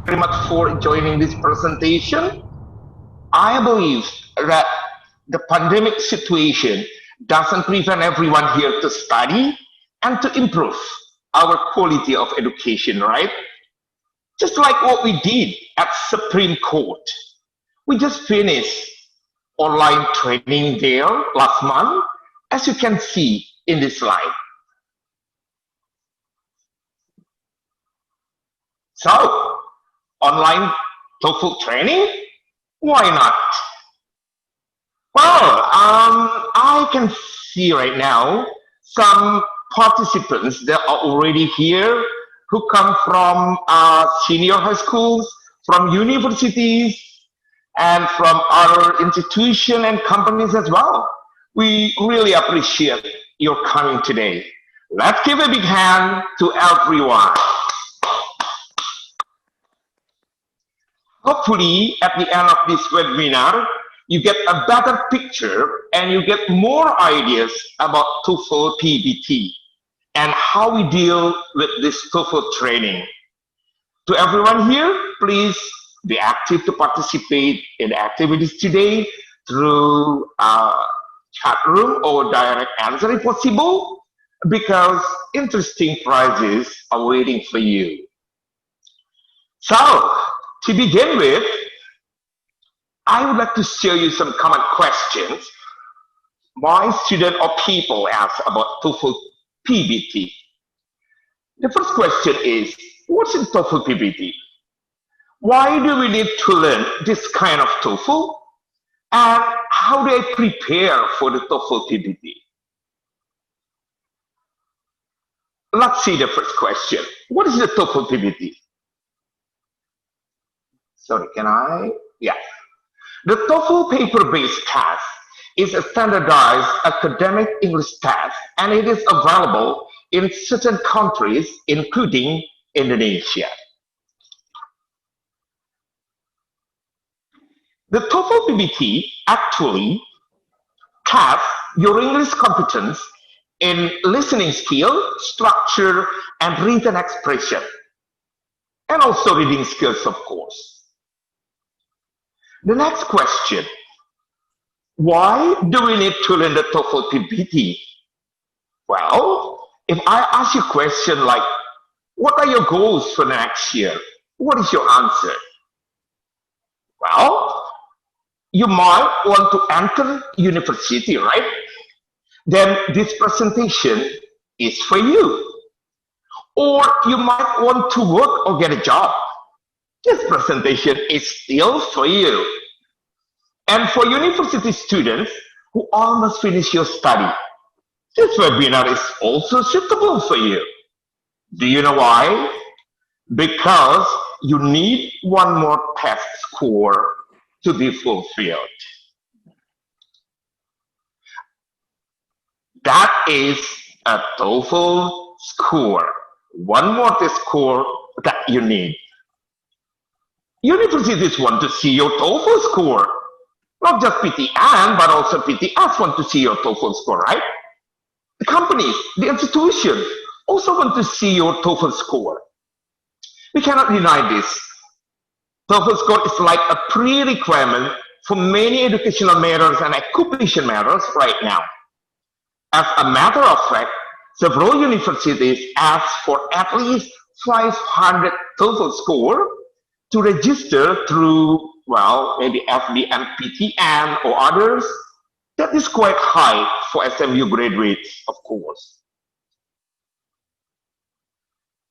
Very much for joining this presentation. I believe that the pandemic situation doesn't prevent everyone here to study and to improve our quality of education, right? Just like what we did at Supreme Court. We just finished online training there last month, as you can see in this slide. So, online TOEFL training? Why not? Well, I can see right now some participants that are already here who come from senior high schools, from universities, and from other institutions and companies as well. We really appreciate your coming today. Let's give a big hand to everyone. Hopefully, at the end of this webinar, you get a better picture and you get more ideas about TOEFL PBT and how we deal with this TOEFL training. To everyone here, please be active to participate in the activities today through chat room or direct answer if possible, because interesting prizes are waiting for you. So, to begin with, I would like to share you some common questions my student or people ask about TOEFL PBT. The first question is, what's in TOEFL PBT? Why do we need to learn this kind of TOEFL? And how do I prepare for the TOEFL PBT? Let's see the first question. What is the TOEFL PBT? Sorry, can I? Yeah. The TOEFL paper-based test is a standardized academic English test, and it is available in certain countries, including Indonesia. The TOEFL PBT actually tests your English competence in listening skill, structure, and written expression, and also reading skills, of course. The next question, why do we need to learn the TOEFL PBT? Well, if I ask you a question like, what are your goals for next year? What is your answer? Well, you might want to enter university, right? Then this presentation is for you. Or you might want to work or get a job. This presentation is still for you. And for university students who almost finish your study, this webinar is also suitable for you. Do you know why? Because you need one more test score to be fulfilled. That is a TOEFL score. One more test score that you need. Universities want to see your TOEFL score. Not just PTN, but also PTS want to see your TOEFL score, right? The companies, the institutions also want to see your TOEFL score. We cannot deny this. TOEFL score is like a pre-requirement for many educational matters and occupation matters right now. As a matter of fact, several universities ask for at least 500 TOEFL score to register through, well, maybe FBM, or others. That is quite high for SMU graduates, of course.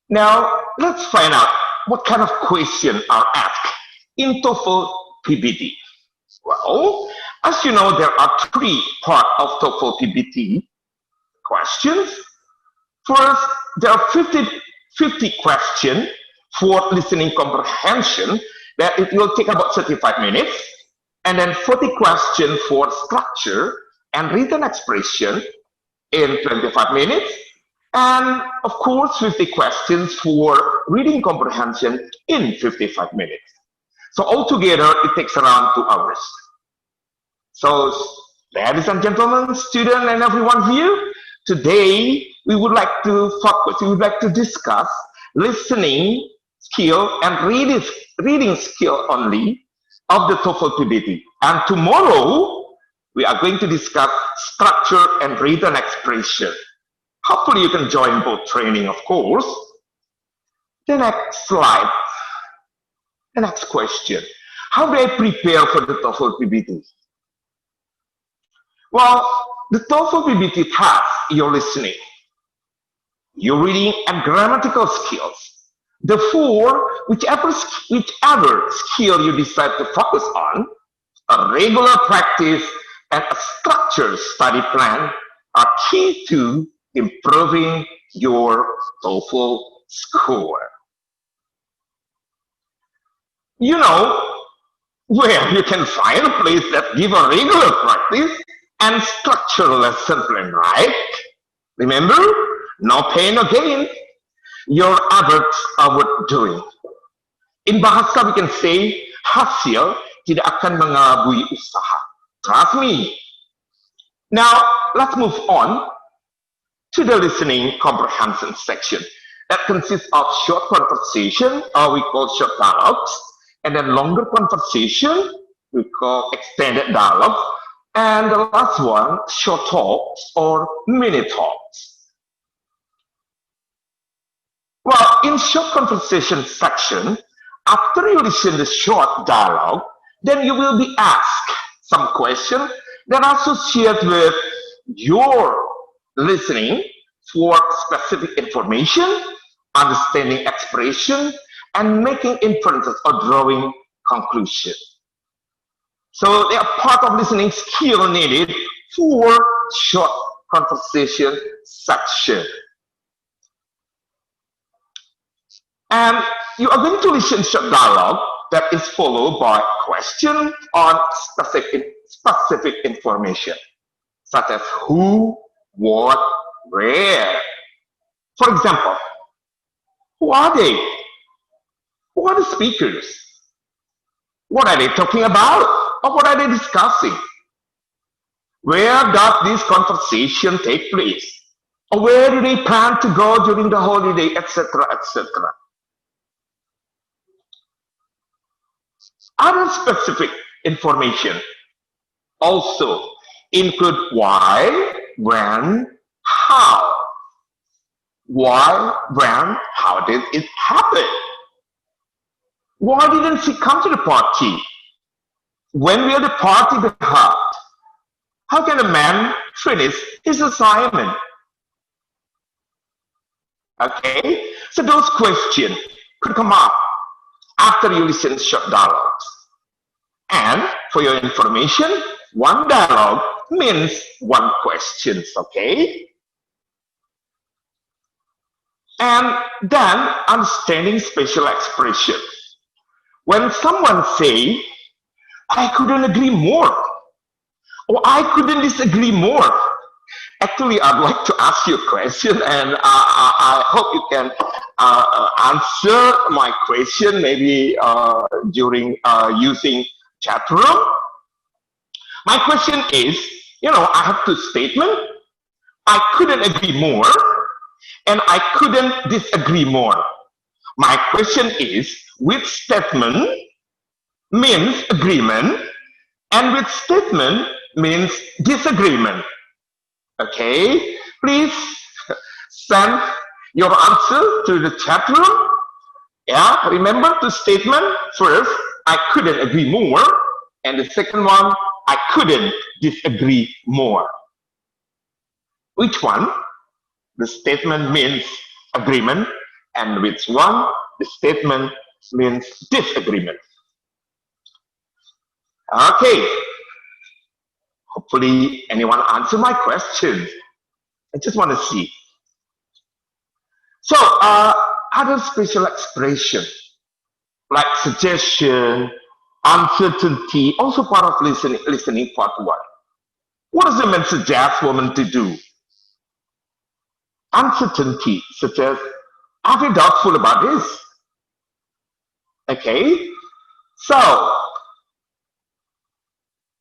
Now, let's find out what kind of questions are asked in TOEFL PBT. Well, as you know, there are three parts of TOEFL PBT questions. First, there are 50 questions for listening comprehension, that it will take about 35 minutes, and then 40 questions for structure and written expression in 25 minutes, and of course 50 questions for reading comprehension in 55 minutes. So altogether, it takes around 2 hours. So, ladies and gentlemen, students and everyone here, today we would like to focus, we would like to discuss listening skill and reading skill only of the TOEFL PBT. And tomorrow, we are going to discuss structure and written expression. Hopefully you can join both training, of course. The next slide, the next question. How do I prepare for the TOEFL PBT? Well, the TOEFL PBT tests your listening, your reading and grammatical skills. Therefore, whichever skill you decide to focus on, a regular practice and a structured study plan are key to improving your TOEFL score. You know where you can find a place that give a regular practice and structured lesson plan, right? Remember, no pain, no gain. Your efforts are worth doing. In bahasa, we can say, hasil tidak akan mengelabui usaha. Trust me. Now, let's move on to the listening comprehension section. That consists of short conversation, or we call short dialogues, and then longer conversation, we call extended dialogue, and the last one, short talks or mini talks. Well, in short conversation section, after you listen to short dialogue, then you will be asked some questions that are associated with your listening for specific information, understanding expression, and making inferences or drawing conclusions. So they are part of listening skill needed for short conversation section. And you are going to listen to short dialogue that is followed by question on specific information, such as who, what, where. For example, who are they? Who are the speakers? What are they talking about? Or what are they discussing? Where does this conversation take place? Or where do they plan to go during the holiday, etc., etc.? Other specific information also include why, when, how. Why, when, how did it happen? Why didn't she come to the party? When will the party be held? How can a man finish his assignment? Okay, so those questions could come up after you listen to short dialogues. And for your information, one dialogue means one question, okay? And then understanding special expression. When someone say, I couldn't agree more, or I couldn't disagree more. Actually, I'd like to ask you a question, and I hope you can answer my question maybe during using chat room. My question is, I have two statements. I couldn't agree more, and I couldn't disagree more. My question is, which statement means agreement, and which statement means disagreement? Okay, please send your answer to the chat room. Yeah, remember the statement first, I couldn't agree more, and the second one, I couldn't disagree more. Which one? The statement means agreement, and which one? The statement means disagreement. Okay. Hopefully, anyone answer my question. I just want to see. So, other special expression like suggestion, uncertainty, also part of listening part one. What does the man suggest woman to do? Uncertainty, such as, are they doubtful about this? Okay. So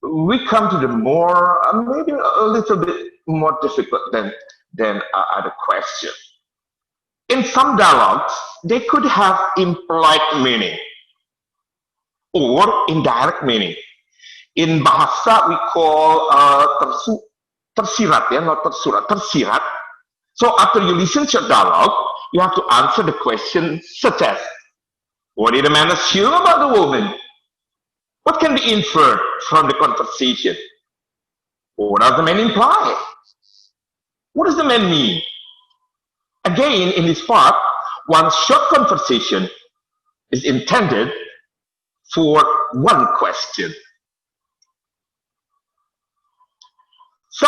we come to the more, maybe a little bit more difficult than other question. In some dialogues, they could have implied meaning or indirect meaning. In bahasa, we call tersirat, ya, not tersurat, tersirat. So after you listen to a dialogue, you have to answer the question such as, what did the man assume about the woman? What can be inferred from the conversation? What does the man imply? What does the man mean? Again, in this part, one short conversation is intended for one question. So,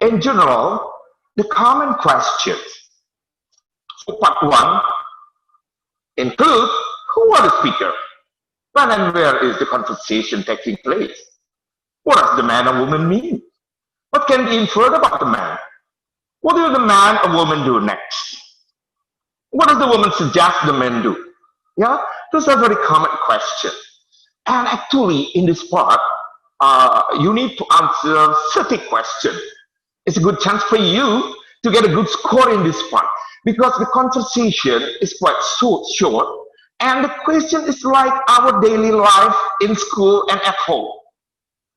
in general, the common questions for part 1 include who are the speaker? When and where is the conversation taking place? What does the man or woman mean? What can be inferred about the man? What will the man or woman do next? What does the woman suggest the man do? Yeah, those are very common questions. And actually, in this part, you need to answer 30 questions. It's a good chance for you to get a good score in this part because the conversation is quite short and the question is like our daily life in school and at home.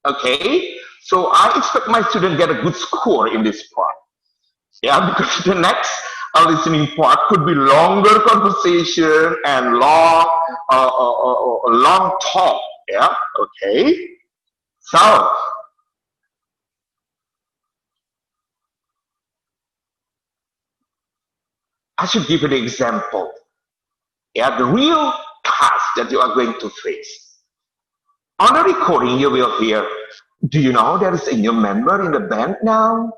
Okay, so I expect my student get a good score in this part. Yeah, because the next listening part could be longer conversation and long talk. Yeah, okay. So I should give you the example. Yeah, the real task that you are going to face. On the recording, you will hear, do you know there is a new member in the band now?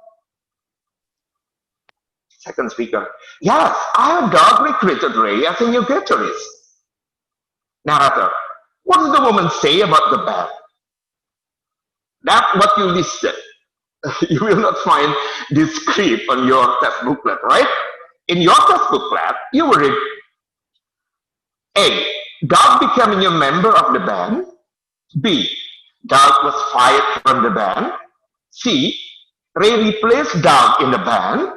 Second speaker, yes, I have dog recruited Ray as a new guitarist. Narrator, what does the woman say about the band? That's what you listed. You will not find this script on your test booklet, right? In your test booklet, you will read A. Doug became a new member of the band. B. Doug was fired from the band. C. Ray replaced Doug in the band.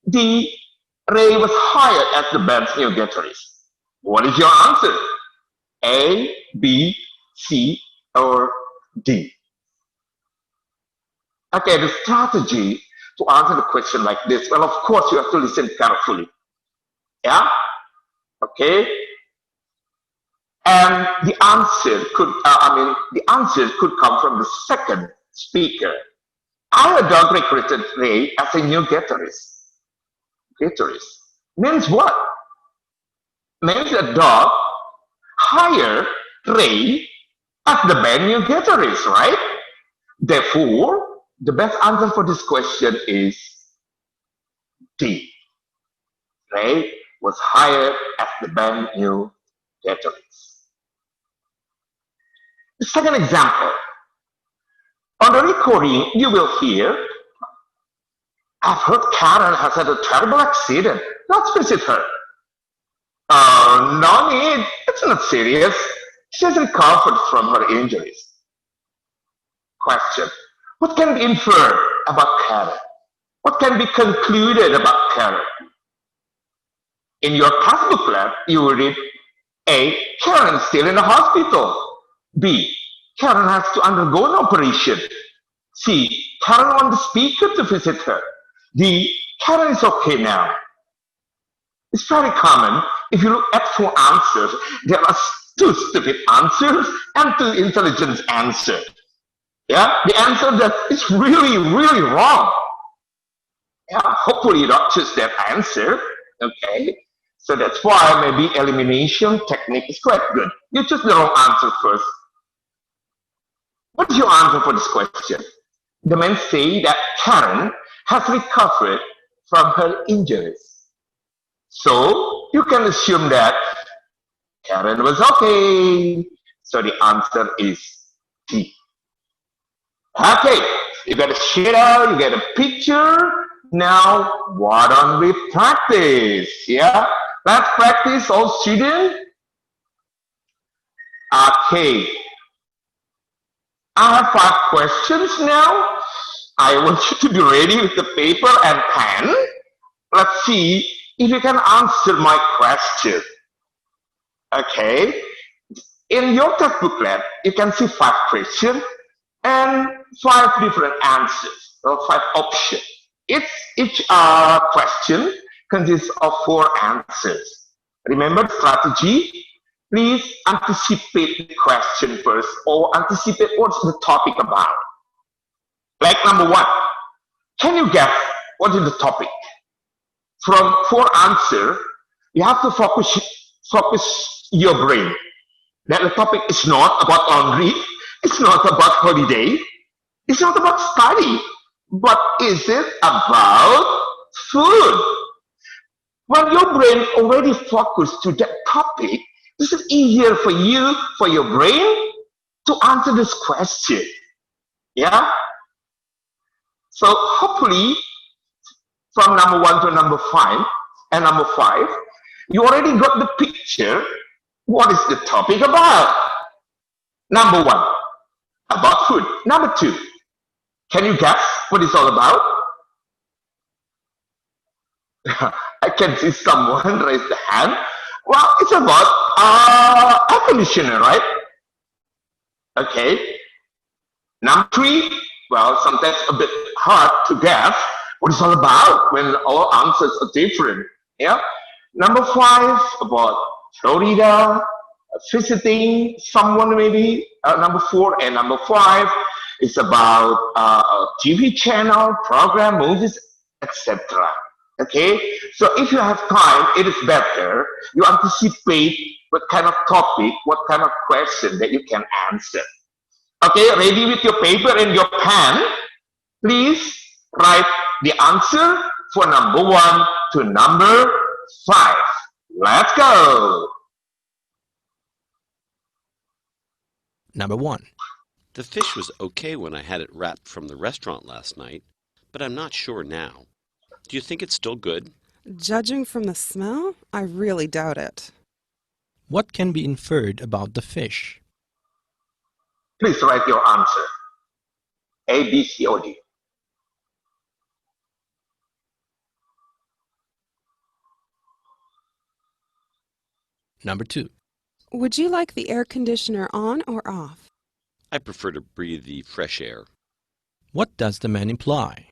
D. Ray was hired as the band's new guitarist. What is your answer? A, B, C, or D? Okay, the strategy to answer the question like this, well, of course, you have to listen carefully. Yeah? Okay? And the answer could come from the second speaker. I had dog recruited Ray as a new guitarist. Guitarist means what? Means a dog hired Ray as the band new guitarist, right? Therefore, the best answer for this question is D. Ray was hired as the band new guitarist. The second example. On the recording, you will hear, I've heard Karen has had a terrible accident. Let's visit her. No need. It's not serious. She has recovered from her injuries. Question. What can be inferred about Karen? What can be concluded about Karen? In your task booklet, you will read A. Karen is still in the hospital. B. Karen has to undergo an operation. C. Karen wants the speaker to visit her. D. Karen is okay now. It's very common. If you look at 4 answers, there are 2 stupid answers and 2 intelligent answers. Yeah, the answer that is really, really wrong. Yeah, hopefully you don't choose that answer. Okay, so that's why maybe elimination technique is quite good. You choose the wrong answer first. What's your answer for this question? The men say that Karen has recovered from her injuries. So you can assume that Karen was okay. So the answer is D. Okay, you got a shadow, you get a picture. Now, why don't we practice? Yeah, let's practice, all students. Okay, I have 5 questions now. I want you to be ready with the paper and pen. Let's see if you can answer my question. Okay, in your test booklet, you can see 5 questions and 5 different answers, or 5 options. Each question consists of 4 answers. Remember the strategy? Please anticipate the question first, or anticipate what's the topic about. Like number 1, can you guess what is the topic? From 4 answers, you have to focus your brain. That the topic is not about laundry, it's not about holiday, it's not about study, but is it about food? When your brain already focused to that topic, this is easier for you, for your brain, to answer this question. Yeah? So hopefully, from number 1 to number 5, and number 5, you already got the picture. What is the topic about? Number 1, about food. Number 2, can you guess what it's all about? I can see someone raise the hand. Well, it's about air conditioner, right? Okay. Number 3, well, sometimes a bit hard to guess what it's all about when all answers are different. Yeah. Number 5, about Florida, visiting someone maybe. Number 4 and number 5 is about a TV channel, program, movies, etc. Okay, so if you have time, it is better you anticipate what kind of topic, what kind of question that you can answer. Okay, ready with your paper and your pen? Please write the answer for number 1 to number 5. Let's go. Number 1. The fish was okay when I had it wrapped from the restaurant last night, but I'm not sure now. Do you think it's still good? Judging from the smell, I really doubt it. What can be inferred about the fish? Please write your answer. A, B, C, or D. Number 2. Would you like the air conditioner on or off? I prefer to breathe the fresh air. What does the man imply?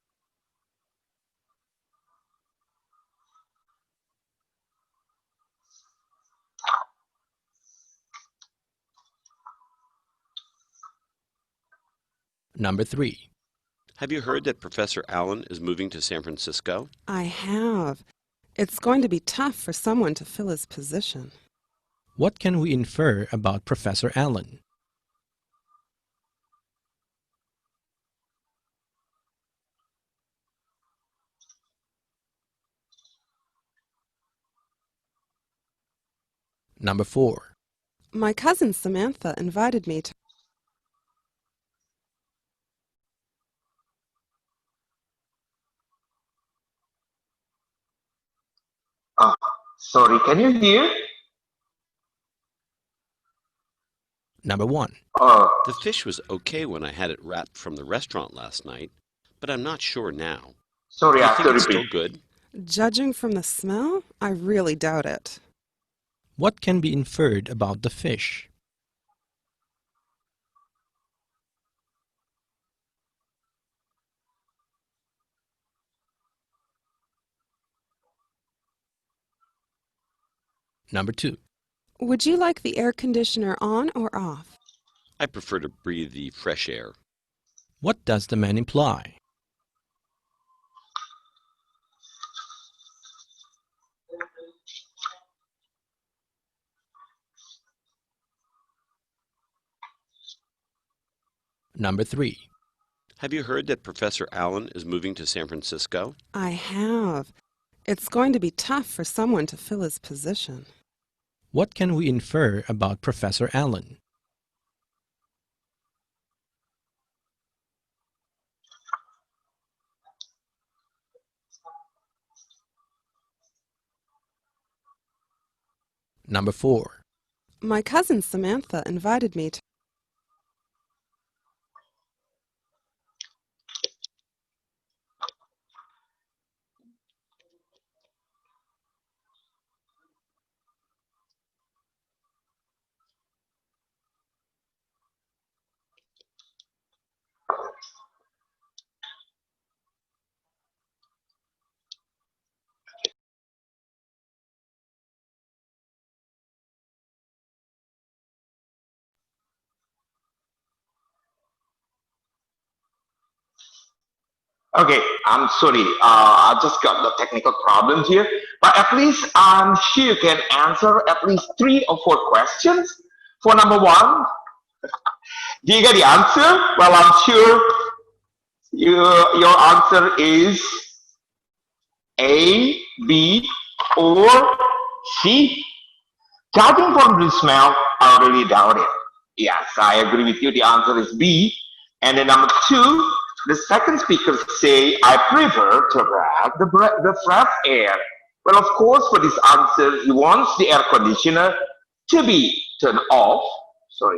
Number 3. Have you heard that Professor Allen is moving to San Francisco? I have. It's going to be tough for someone to fill his position. What can we infer about Professor Allen? Number 4. My cousin Samantha invited me to... Sorry, can you hear? Number 1. The fish was okay when I had it wrapped from the restaurant last night, but I'm not sure now. Sorry, Do I you have think to it's repeat. still good? Judging from the smell, I really doubt it. What can be inferred about the fish? Number 2. Would you like the air conditioner on or off? I prefer to breathe the fresh air. What does the man imply? Number 3. Have you heard that Professor Allen is moving to San Francisco? I have. It's going to be tough for someone to fill his position. What can we infer about Professor Allen? Number 4. My cousin Samantha invited me to. Okay, I'm sorry. I just got the technical problems here. But at least I'm sure you can answer at least 3 or 4 questions. For number one, do you get the answer? Well, I'm sure your answer is A, B, or C. Judging from the smell, I already doubt it. Yes, I agree with you. The answer is B. And then number two, the second speaker say, I prefer to breathe the fresh air. Well, of course, for this answer, he wants the air conditioner to be turned off. Sorry.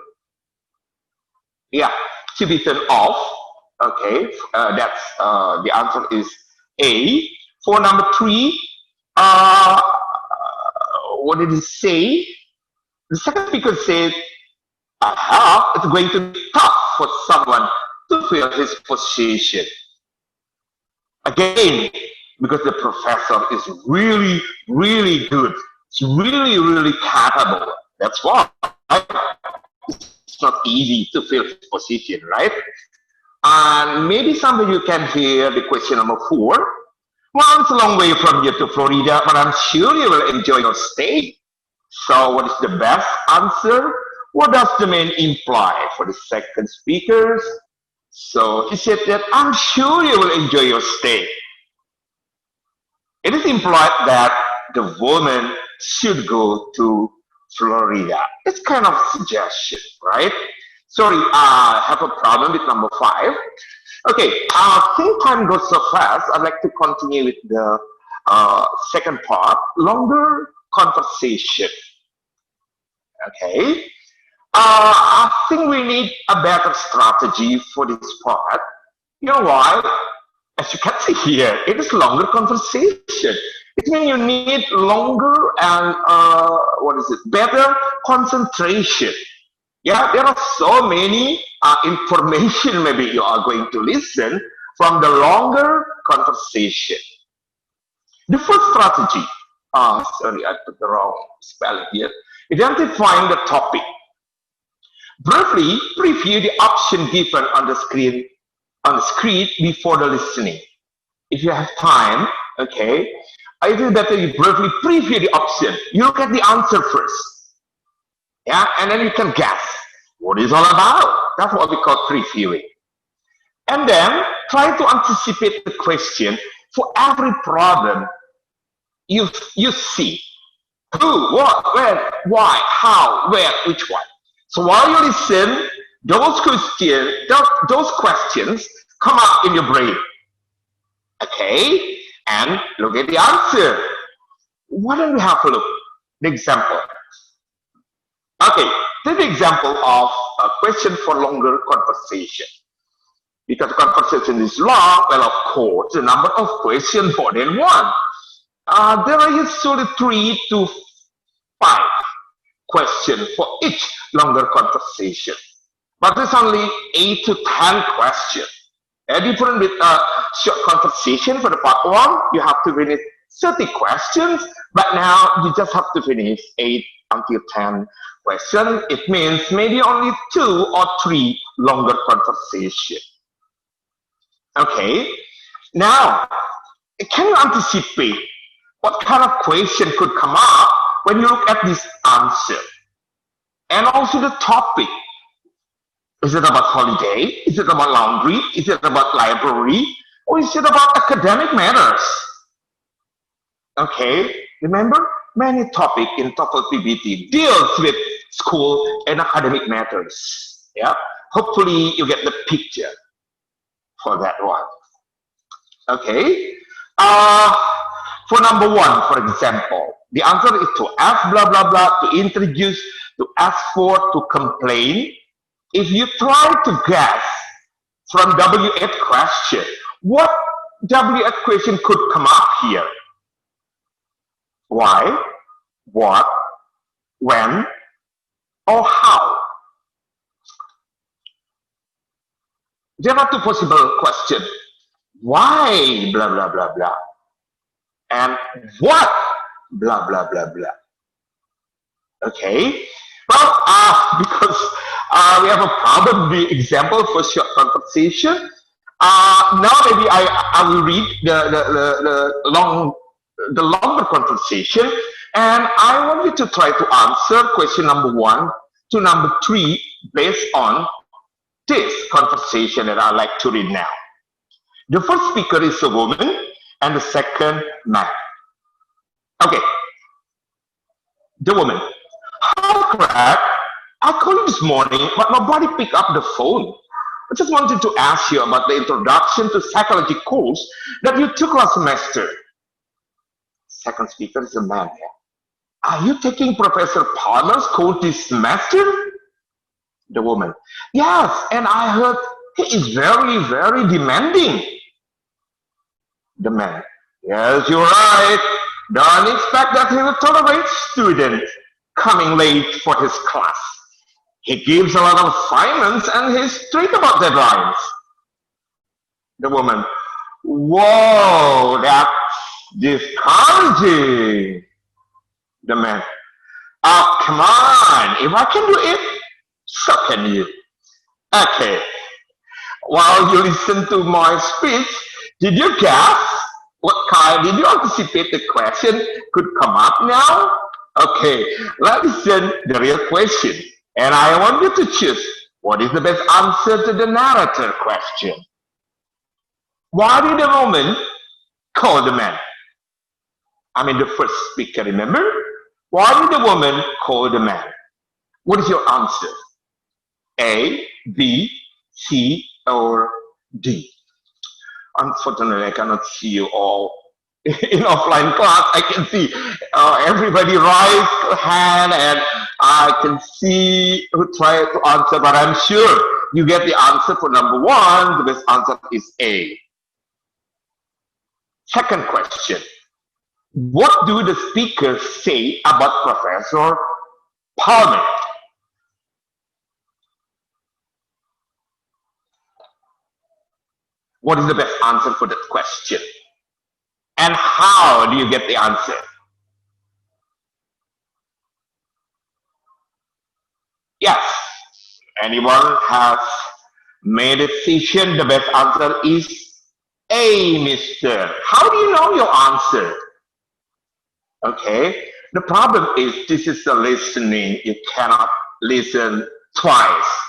Yeah, to be turned off. Okay, that's the answer is A. For number three, what did he say? The second speaker said, it's going to be tough for someone to fill his position. Again, because the professor is really, really good. It's really, really capable. That's why it's not easy to fill his position, right? And maybe some of you can hear the question number 4. Well, it's a long way from here to Florida, but I'm sure you will enjoy your stay. So what is the best answer? What does the man imply for the second speakers? So he said that I'm sure you will enjoy your stay. It is implied that the woman should go to Florida. It's kind of suggestion, right? Sorry, I have a problem with number 5. Okay, I think time goes so fast. I'd like to continue with the second part, longer conversation. Okay, I think we need a better strategy for this part. You know why? As you can see here, it is longer conversation. It means you need longer and better concentration. Yeah, there are so many information maybe you are going to listen from the longer conversation. The first strategy, sorry, I put the wrong spelling here. Identifying the topic. Briefly preview the option given on the screen before the listening. If you have time, okay, it is better you briefly preview the option. You look at the answer first. Yeah, and then you can guess what it's all about. That's what we call previewing. And then try to anticipate the question for every problem you see. Who, what, when, why, how, where, which one. So while you listen, those questions come up in your brain. Okay, and look at the answer. Why don't we have a look? The example. Okay, take the example of a question for longer conversation. Because conversation is long, well, of course, the number of questions more than one. There are usually 3 to 5 questions for each longer conversation. But there's only 8 to 10 questions. Different with short conversation for the part 1, you have to finish 30 questions, but now you just have to finish 8 until 10 questions. It means maybe only 2 or 3 longer conversation. Okay, now can you anticipate what kind of question could come up when you look at this answer? And also the topic. Is it about holiday? Is it about laundry? Is it about library? Or is it about academic matters? Okay, remember, many topics in TOEFL PBT deals with school and academic matters. Yeah, hopefully you get the picture for that one. Okay, for number 1, for example, the answer is to ask blah blah blah to introduce to ask for, to complain. If you try to guess from W8 question, what W8 question could come up here? Why, what, when, or how? There are two possible questions. Why, blah, blah, blah, blah. And what, blah, blah, blah, blah. Okay. Well, because we have a problem, the example for short conversation. Now maybe I will read the longer conversation, and I want you to try to answer question number 1 to number 3 based on this conversation that I like to read now. The first speaker is a woman, and the second man. Okay. The woman. Hi, Craig. I called you this morning, but nobody picked up the phone. I just wanted to ask you about the introduction to psychology course that you took last semester. Second speaker is a man. Are you taking Professor Palmer's course this semester? The woman. Yes, and I heard he is very, very demanding. The man. Yes, you're right. Don't expect that he will tolerate students coming late for his class. He gives a lot of assignments and he's strict about deadlines. The woman. Whoa, that's discouraging. The man. Oh, come on. If I can do it, so can you. Okay. While you listen to my speech, did you guess did you anticipate the question could come up now? Okay, let's listen the real question. And I want you to choose what is the best answer to the narrator question. Why did the woman call the man? I mean the first speaker, remember? Why did the woman call the man? What is your answer? A, B, C, or D? Unfortunately, I cannot see you all in offline class. I can see everybody raise hand, and I can see who try to answer, but I'm sure you get the answer for number 1. The best answer is A. Second question. What do the speakers say about Professor Palmer? What is the best answer for that question? And how do you get the answer? Yes. Anyone has made a decision? The best answer is A, mister. How do you know your answer? Okay. The problem is this is the listening. You cannot listen twice.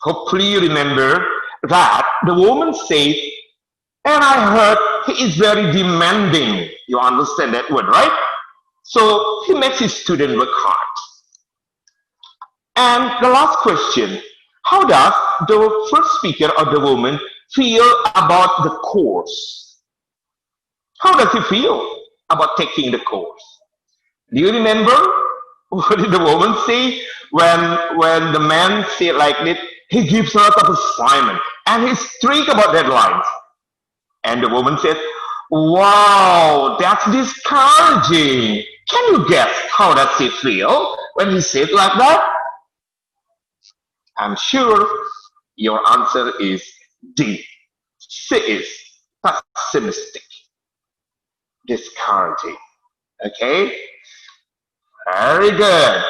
Hopefully you remember that the woman said, and I heard he is very demanding. You understand that word, right? So he makes his student work hard. And the last question, how does the first speaker or the woman feel about the course? How does he feel about taking the course? Do you remember what did the woman say when the man said like this? He gives a lot of assignment and he's strict about deadlines. And the woman said, wow, that's discouraging. Can you guess how does he feel when he said like that? I'm sure your answer is D. C is pessimistic, discouraging. Okay? Very good.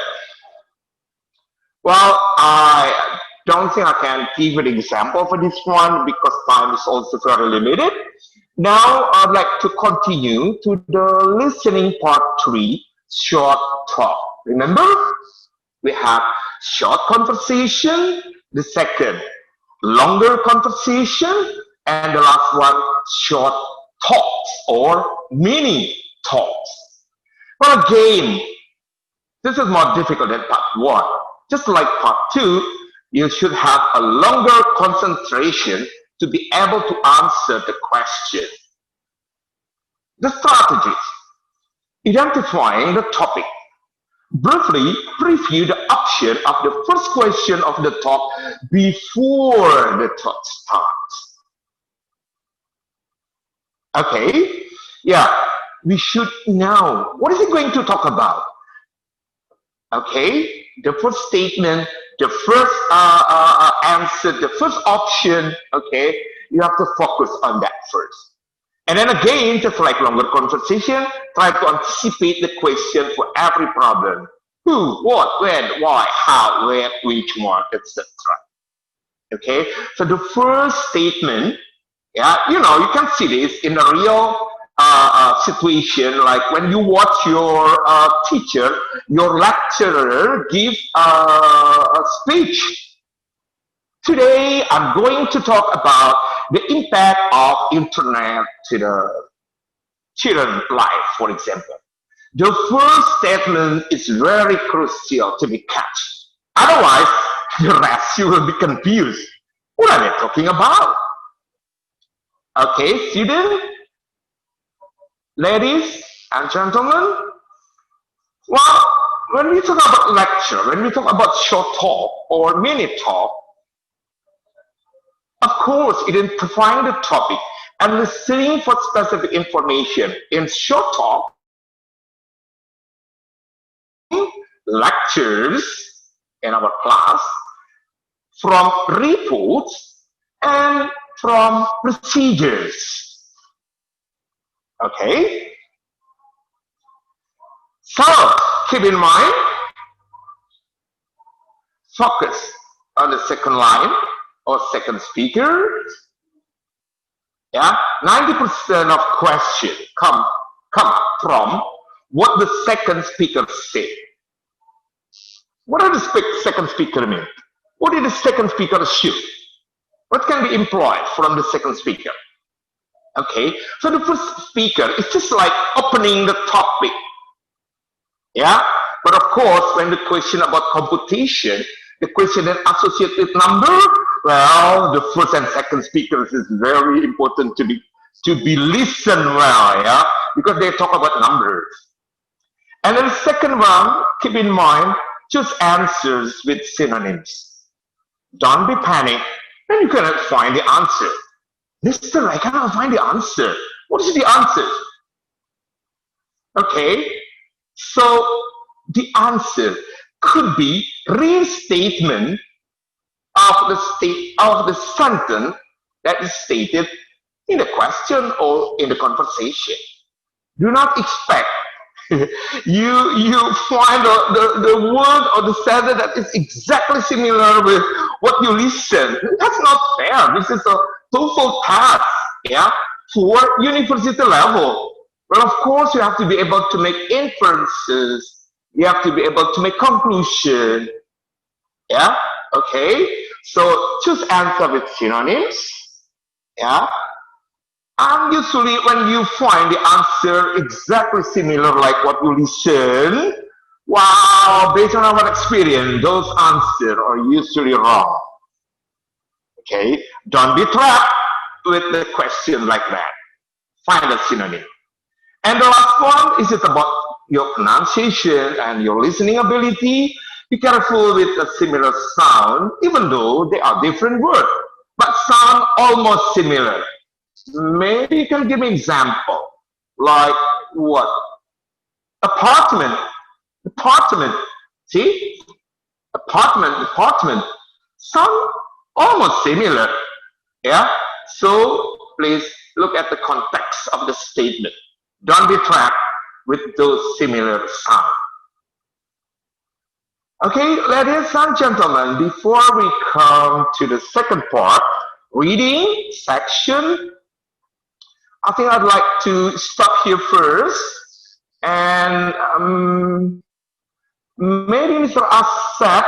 Well, I don't think I can give an example for this one because time is also very limited. Now, I'd like to continue to the listening part 3, short talk. Remember, we have short conversation, the second, longer conversation, and the last one, short talks or mini talks. Well, again, this is more difficult than part 1. Just like part 2, you should have a longer concentration to be able to answer the question. The strategies. Identifying the topic. Briefly preview the option of the first question of the talk before the talk starts. Okay, yeah, we should know what is it going to talk about. Okay, the first statement, the first answer, the first option. Okay, you have to focus on that first. And then again, just like longer conversation, try to anticipate the question for every problem. Who, what, when, why, how, where, which one, etc. Okay, so the first statement, yeah, you know, you can see this in a real situation, like when you watch your teacher, your lecturer give a speech. Today, I'm going to talk about the impact of internet to the children's life, for example. The first statement is very crucial to be catch. Otherwise, the rest you will be confused. What are they talking about? Okay, students, ladies and gentlemen. Well, when we talk about lecture, when we talk about short talk or mini talk, of course, identifying the topic and listening for specific information. In short talk, lectures in our class, from reports and from procedures. Okay? So, keep in mind, focus on the second line or second speaker. Yeah, 90% of questions come from what the second speaker said. What does the second speaker mean? What did the second speaker shoot? What can be employed from the second speaker? Okay, so the first speaker is just like opening the topic. Yeah, but of course, when the question about computation, the question that associated with number, well, the first and second speakers is very important to be listened well, yeah, because they talk about numbers. And then the second one, keep in mind, choose answers with synonyms. Don't be panicked when you cannot find the answer. Mister, I cannot find the answer. What is the answer? Okay, so the answer could be restatement of the sentence that is stated in the question or in the conversation. Do not expect you find the word or the sentence that is exactly similar with what you listen. That's not fair. This is a TOEFL test, yeah, for university level. Well, of course, you have to be able to make inferences. You have to be able to make conclusion. Yeah, okay. So choose answer with synonyms. Yeah. And usually when you find the answer exactly similar like what you listen, wow, based on our experience, those answers are usually wrong. Okay, don't be trapped with the question like that. Find a synonym. And the last one is about your pronunciation and your listening ability. Be careful with a similar sound, even though they are different words, but sound almost similar. Maybe you can give me an example, like what? Apartment, apartment. See, apartment. Sound almost similar. Yeah. So please look at the context of the statement. Don't be trapped with those similar sounds. Okay, ladies and gentlemen, before we come to the second part, reading section, I think I'd like to stop here first. And maybe Mr. Asep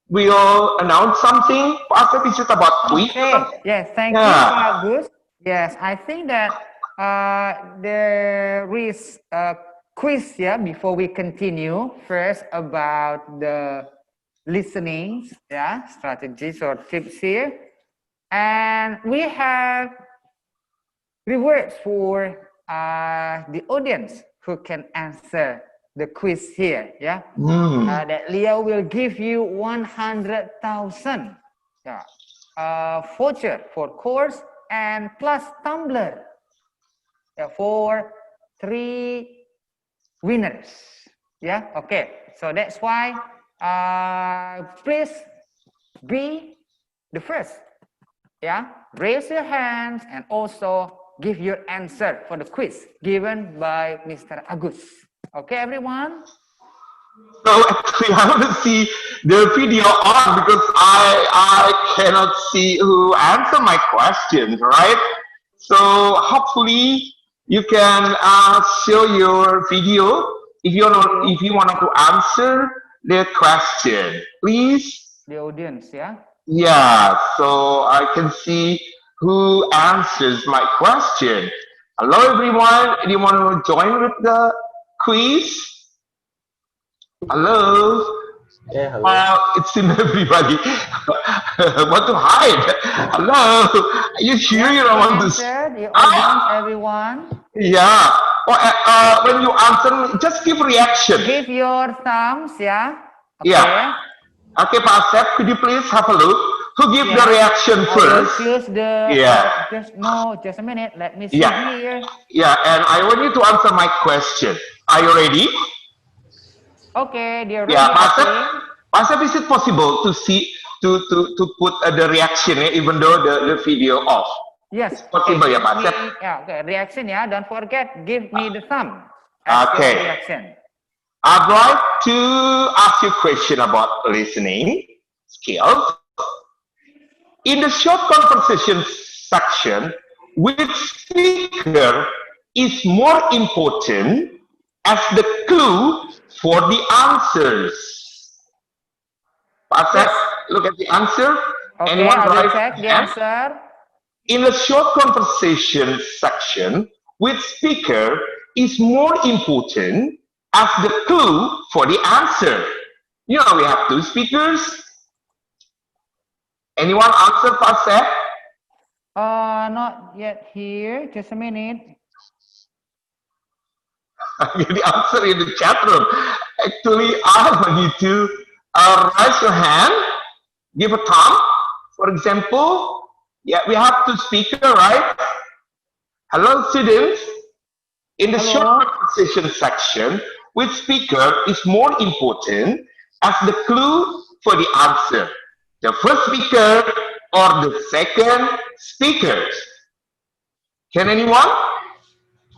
will announce something. Asep, is it about quiz? Okay, yes, thank you, Pak Gus. Yes, I think that there is a quiz here before we continue. First about the listening, yeah, strategies or tips here. And we have rewards for the audience who can answer the quiz here. Yeah. That Leo will give you 100,000 voucher for course and plus tumbler for 3 winners. Yeah. Okay. So that's why please be the first. Yeah. Raise your hands and also give your answer for the quiz given by Mr. Agus. Okay, everyone? So actually, I want to see the video on because I cannot see who answered my questions, right? So hopefully you can show your video if you want to answer the question, please. The audience, yeah. Yeah. So I can see who answers my question. Hello, everyone. Do you want to join with the quiz? Hello. Yeah, hello. It seems everybody want to hide. Hello. Are you sure you don't want to? The audience, everyone. Yeah. When you answer, just give reaction. Give your thumbs, yeah. Okay. Yeah. Okay, Pak Asep, could you please have a look? Who give the reaction first? Choose the. Just a minute. Let me see here. Yeah, and I want you to answer my question. Are you ready? Okay, they're ready. Yeah, Pak Asep, is it possible to see to put the reaction even though the video off? Yes. Possible, ya, Pak Asep? Yeah, okay. Reaction, yeah. Don't forget, give me the thumb. Okay. Reaction. I'd like to ask you a question about listening skills. In the short conversation section, which speaker is more important as the clue for the answers? Pasek, look at the answer. Okay, Anyone I will right? check the answer. In the short conversation section, which speaker is more important as the clue for the answer? You know, we have 2 speakers. Anyone answer, Pasek? Not yet here. Just a minute. The answer in the chat room. Actually, I want you to raise your hand, give a thumb. For example, yeah, we have 2 speakers, right? Hello, students. In the short conversation section, which speaker is more important as the clue for the answer? The first speaker or the second speaker? Can anyone?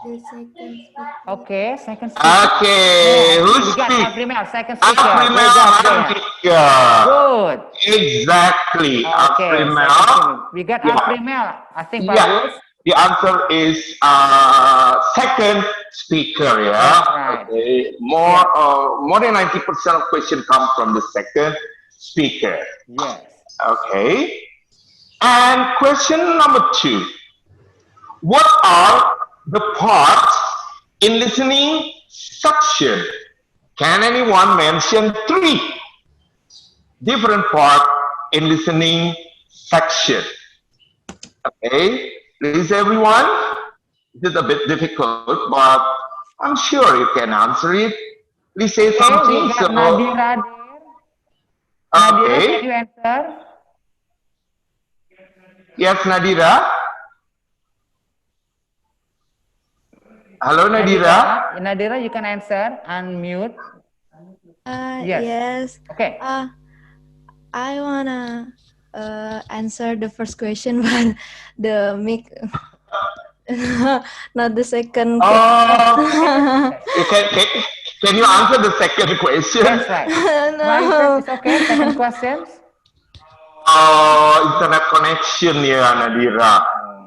The second speaker. Okay, second speaker. Okay, who's We got speak? Afrimel, second speaker. Afrimel. Good. Exactly. Okay. Afrimel. We got Afrimel. I think Yeah. The answer is second speaker. Yeah. That's right. Okay. More than 90% of questions come from the second speaker. Yes. Okay. And question number 2. What are the parts in listening section? Can anyone mention 3 different parts in listening section? Okay, please everyone. This is a bit difficult, but I'm sure you can answer it. Please say something. We got Nadira there. Nadira, can you answer? Yes, Nadira. Hello, Nadira. Nadira, you can answer. Unmute. Yes. Okay. I wanna answer the first question, but the mic, not the second. Can you answer the second question? That's right. No. It's okay. Second question. Internet connection, yeah, Nadira.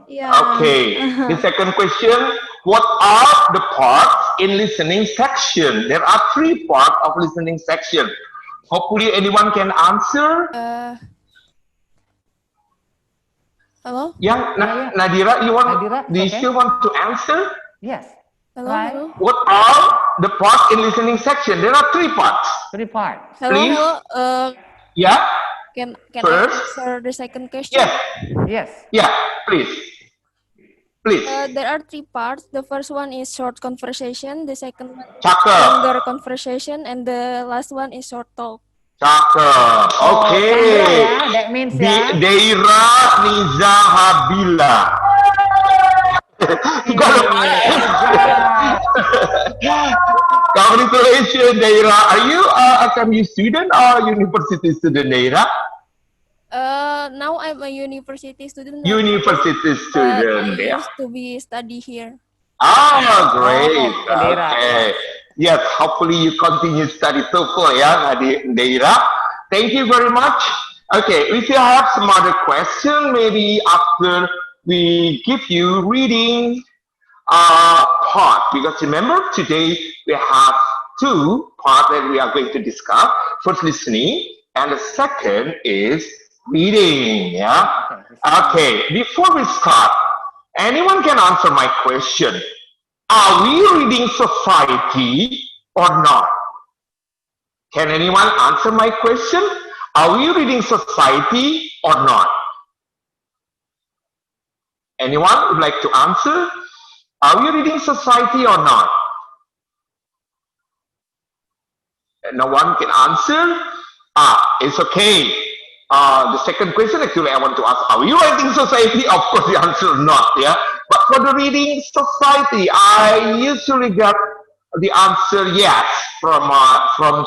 Yeah. Okay. The second question, what are the parts in listening section? There are 3 parts of listening section. Hopefully anyone can answer. Hello? Yeah, Nadira, do you still want to answer? Yes. Hello? What are the parts in listening section? There are 3 parts. 3 parts. Please. Hello? Yeah? Can First. I answer the second question? Yes. Yes. Yeah, please. Please. There are three parts. The first one is short conversation. The second one is Cakep. longer conversation, and the last one is short talk. Cakep. Oh, Okay. Sandra ya, that means ya. Deira Niza Habila. You got it. Congratulations, Deira. Are you a SMU student or university student, Deira? Now I'm a university student. University But I student, yeah. used to be study here. Oh, great. Oh, okay, Deira, Okay. Yes, hopefully you continue study TOEFL, yeah, Deira. Thank you very much. Okay, if you have some other question, maybe after we give you reading part, because remember today we have two parts that we are going to discuss. First, listening, and the second is reading. Yeah. Okay. Before we start, anyone can answer my question. Are we reading society or not? Can anyone answer my question? Are we reading society or not? Anyone would like to answer? Are we reading society or not? No one can answer? It's okay. The second question actually I want to ask, are you reading society? Of course the answer is not, yeah. But for the reading society, I usually get the answer yes from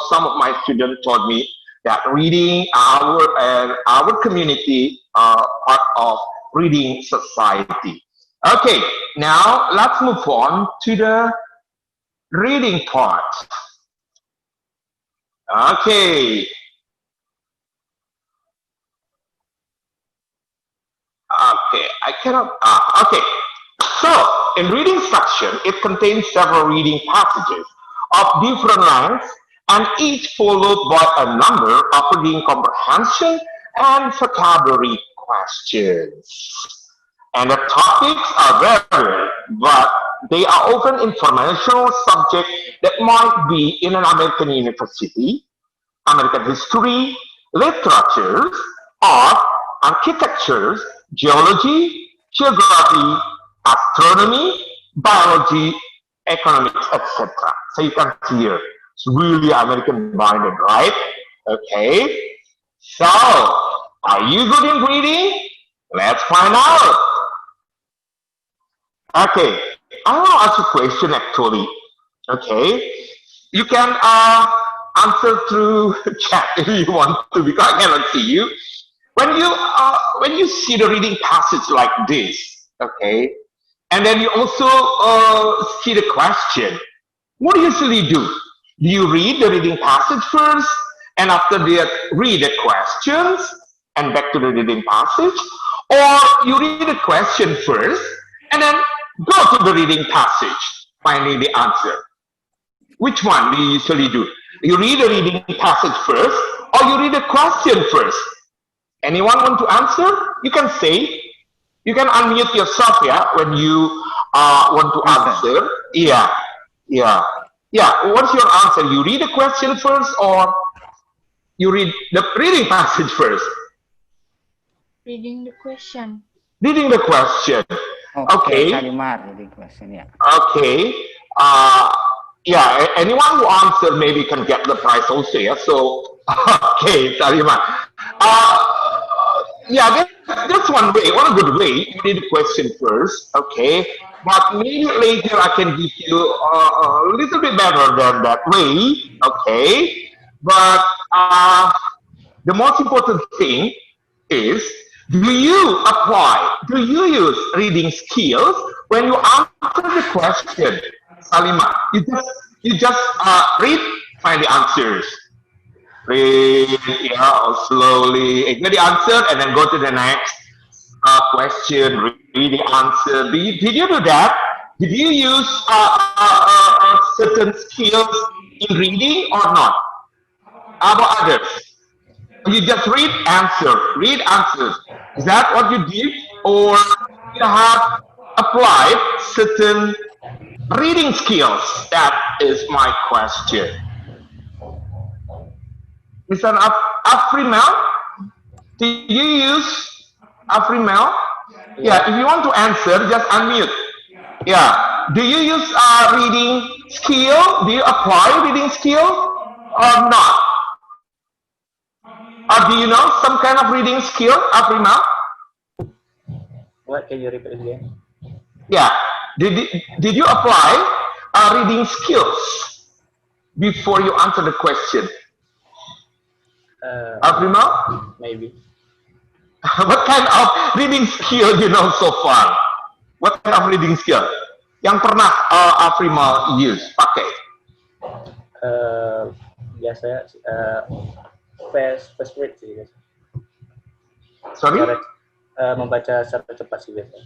some of my students told me that reading our community part of reading society. Okay, now let's move on to the reading part. Okay. Okay, I cannot. Okay, so in reading section, it contains several reading passages of different lengths, and each followed by a number of reading comprehension and vocabulary questions. And the topics are varied, but they are often informational subjects that might be in an American university, American history, literature, art, architecture, geology, geography, astronomy, biology, economics, etc. So you can see here, it's really American minded, right? Okay. So, are you good in reading? Let's find out. Okay, I want to ask a question actually. Okay, you can answer through chat if you want to, because I cannot see you. When you see the reading passage like this, okay, and then you also see the question, what do you usually do? Do you read the reading passage first, and after that read the questions and back to the reading passage, or you read the question first and then go to the reading passage, finding the answer? Which one do you usually do? You read the reading passage first, or you read the question first? Anyone want to answer? You can say. You can unmute yourself, yeah, when you want to answer. Yeah, yeah, yeah. What's your answer? You read the question first, or you read the reading passage first? Reading the question. Reading the question. Okay. Kalimar, reading question, yeah. Okay. Yeah, anyone who answer maybe can get the prize also, yeah. So, okay, Salimar. Yeah, that's one way, one good way. You read the question first, okay. But maybe later I can give you a little bit better than that way, okay. But the most important thing is, do you apply, do you use reading skills when you answer the question, Salima? You just read, find the answers. Read, yeah, slowly, get the answer, and then go to the next question, read the answer. Did you do that? Did you use certain skills in reading or not? How about others? You just read, answers. Is that what you did? Or you have applied certain reading skills? That is my question. Mr. Afrimel, do you use Afrimel? Yeah, if you want to answer, just unmute. Yeah. Do you use reading skill? Do you apply reading skill or not? Or do you know some kind of reading skill, Aprima? What? Can you repeat again? Yeah. Did you apply reading skills before you answer the question? Aprima? Maybe. What kind of reading skill you know so far? What kind of reading skill yang pernah Aprima use, pakai? Biasa fast read sih biasa. Sorry? Membaca secara cepat sih biasa.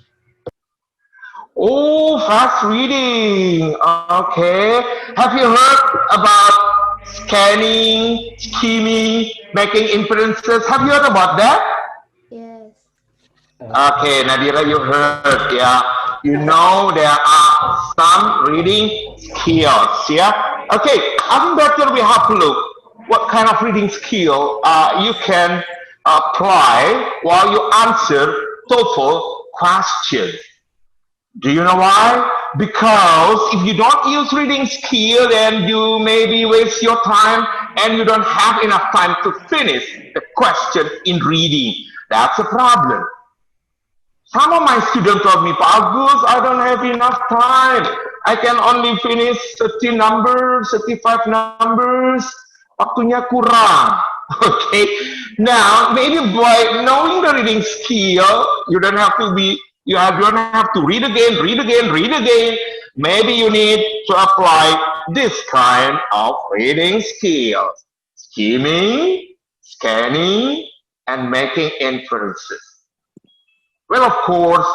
Oh, fast reading. Okay. Have you heard about scanning, skimming, making inferences? Have you heard about that? Yes. Okay, Nadira, you heard, yeah. You know there are some reading skills, yeah. Okay, I think better we have to look what kind of reading skill you can apply while you answer TOEFL questions. Do you know why? Because if you don't use reading skill, then you maybe waste your time and you don't have enough time to finish the question in reading. That's a problem. Some of my students told me, Pak Agus, I don't have enough time. I can only finish 30 numbers, 35 numbers. Waktunya kurang. Okay. Now, maybe by knowing the reading skill, you don't have to read again, read again, read again. Maybe you need to apply this kind of reading skills. Skimming, scanning, and making inferences. Well, of course,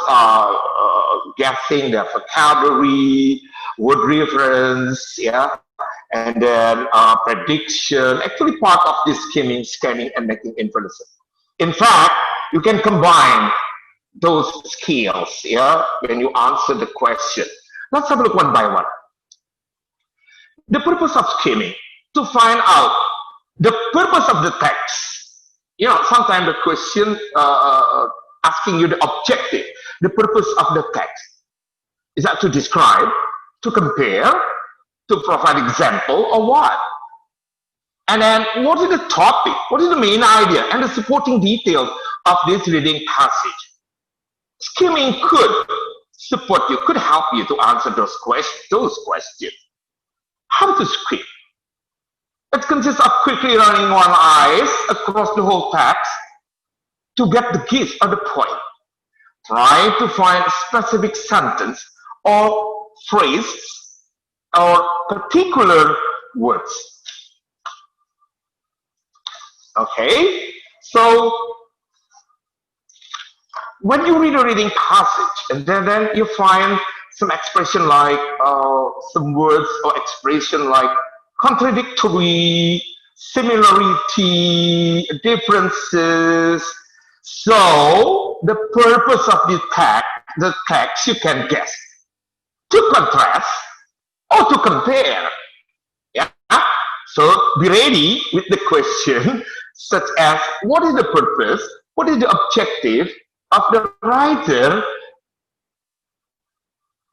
guessing the vocabulary, word reference, yeah, and then prediction, actually part of this skimming, scanning, and making inferences. In fact, you can combine those skills, yeah, when you answer the question. Let's have a look one by one. The purpose of skimming, to find out the purpose of the text. You know, sometimes the question asking you the objective, the purpose of the text. Is that to describe, to compare, to provide example, or what? And then what is the topic? What is the main idea and the supporting details of this reading passage? Skimming could support you, could help you to answer those questions. How to skim? It consists of quickly running one eyes across the whole text to get the gist of the point. Try to find a specific sentence or phrase or particular words. Okay, so when you read a reading passage and then you find some expression like some words or expression like contradictory, similarity, differences. So the purpose of the text you can guess, to contrast or to compare. Yeah. So be ready with the question such as what is the purpose, what is the objective of the writer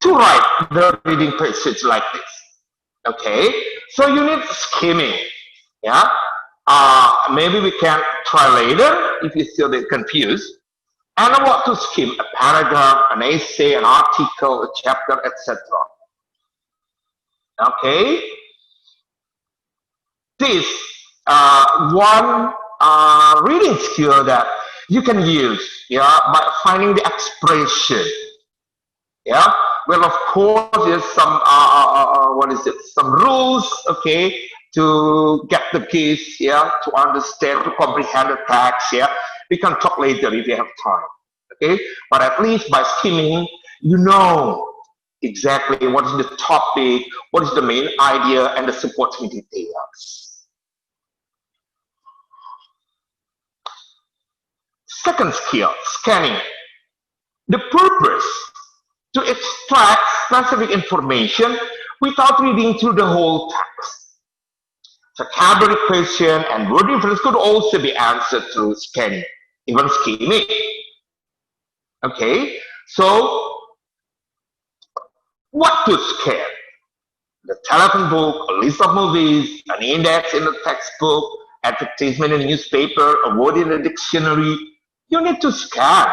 to write the reading passage like this. Okay, so you need skimming. Yeah, maybe we can try later if you still get confused. And what to skim: a paragraph, an essay, an article, a chapter, etc. Okay, this one reading skill that you can use, yeah, by finding the expression. Yeah, well, of course, there's some some rules, okay, to get the gist, yeah, to understand, to comprehend the text, yeah. We can talk later if you have time, okay. But at least by skimming, you know exactly what is the topic, what is the main idea, and the supporting details. Second skill, scanning. The purpose to extract specific information without reading through the whole text. Vocabulary question and word inference could also be answered through scanning, even skimming. Okay, so what to scan? The telephone book, a list of movies, an index in a textbook, advertisement in a newspaper, a word in a dictionary. You need to scan.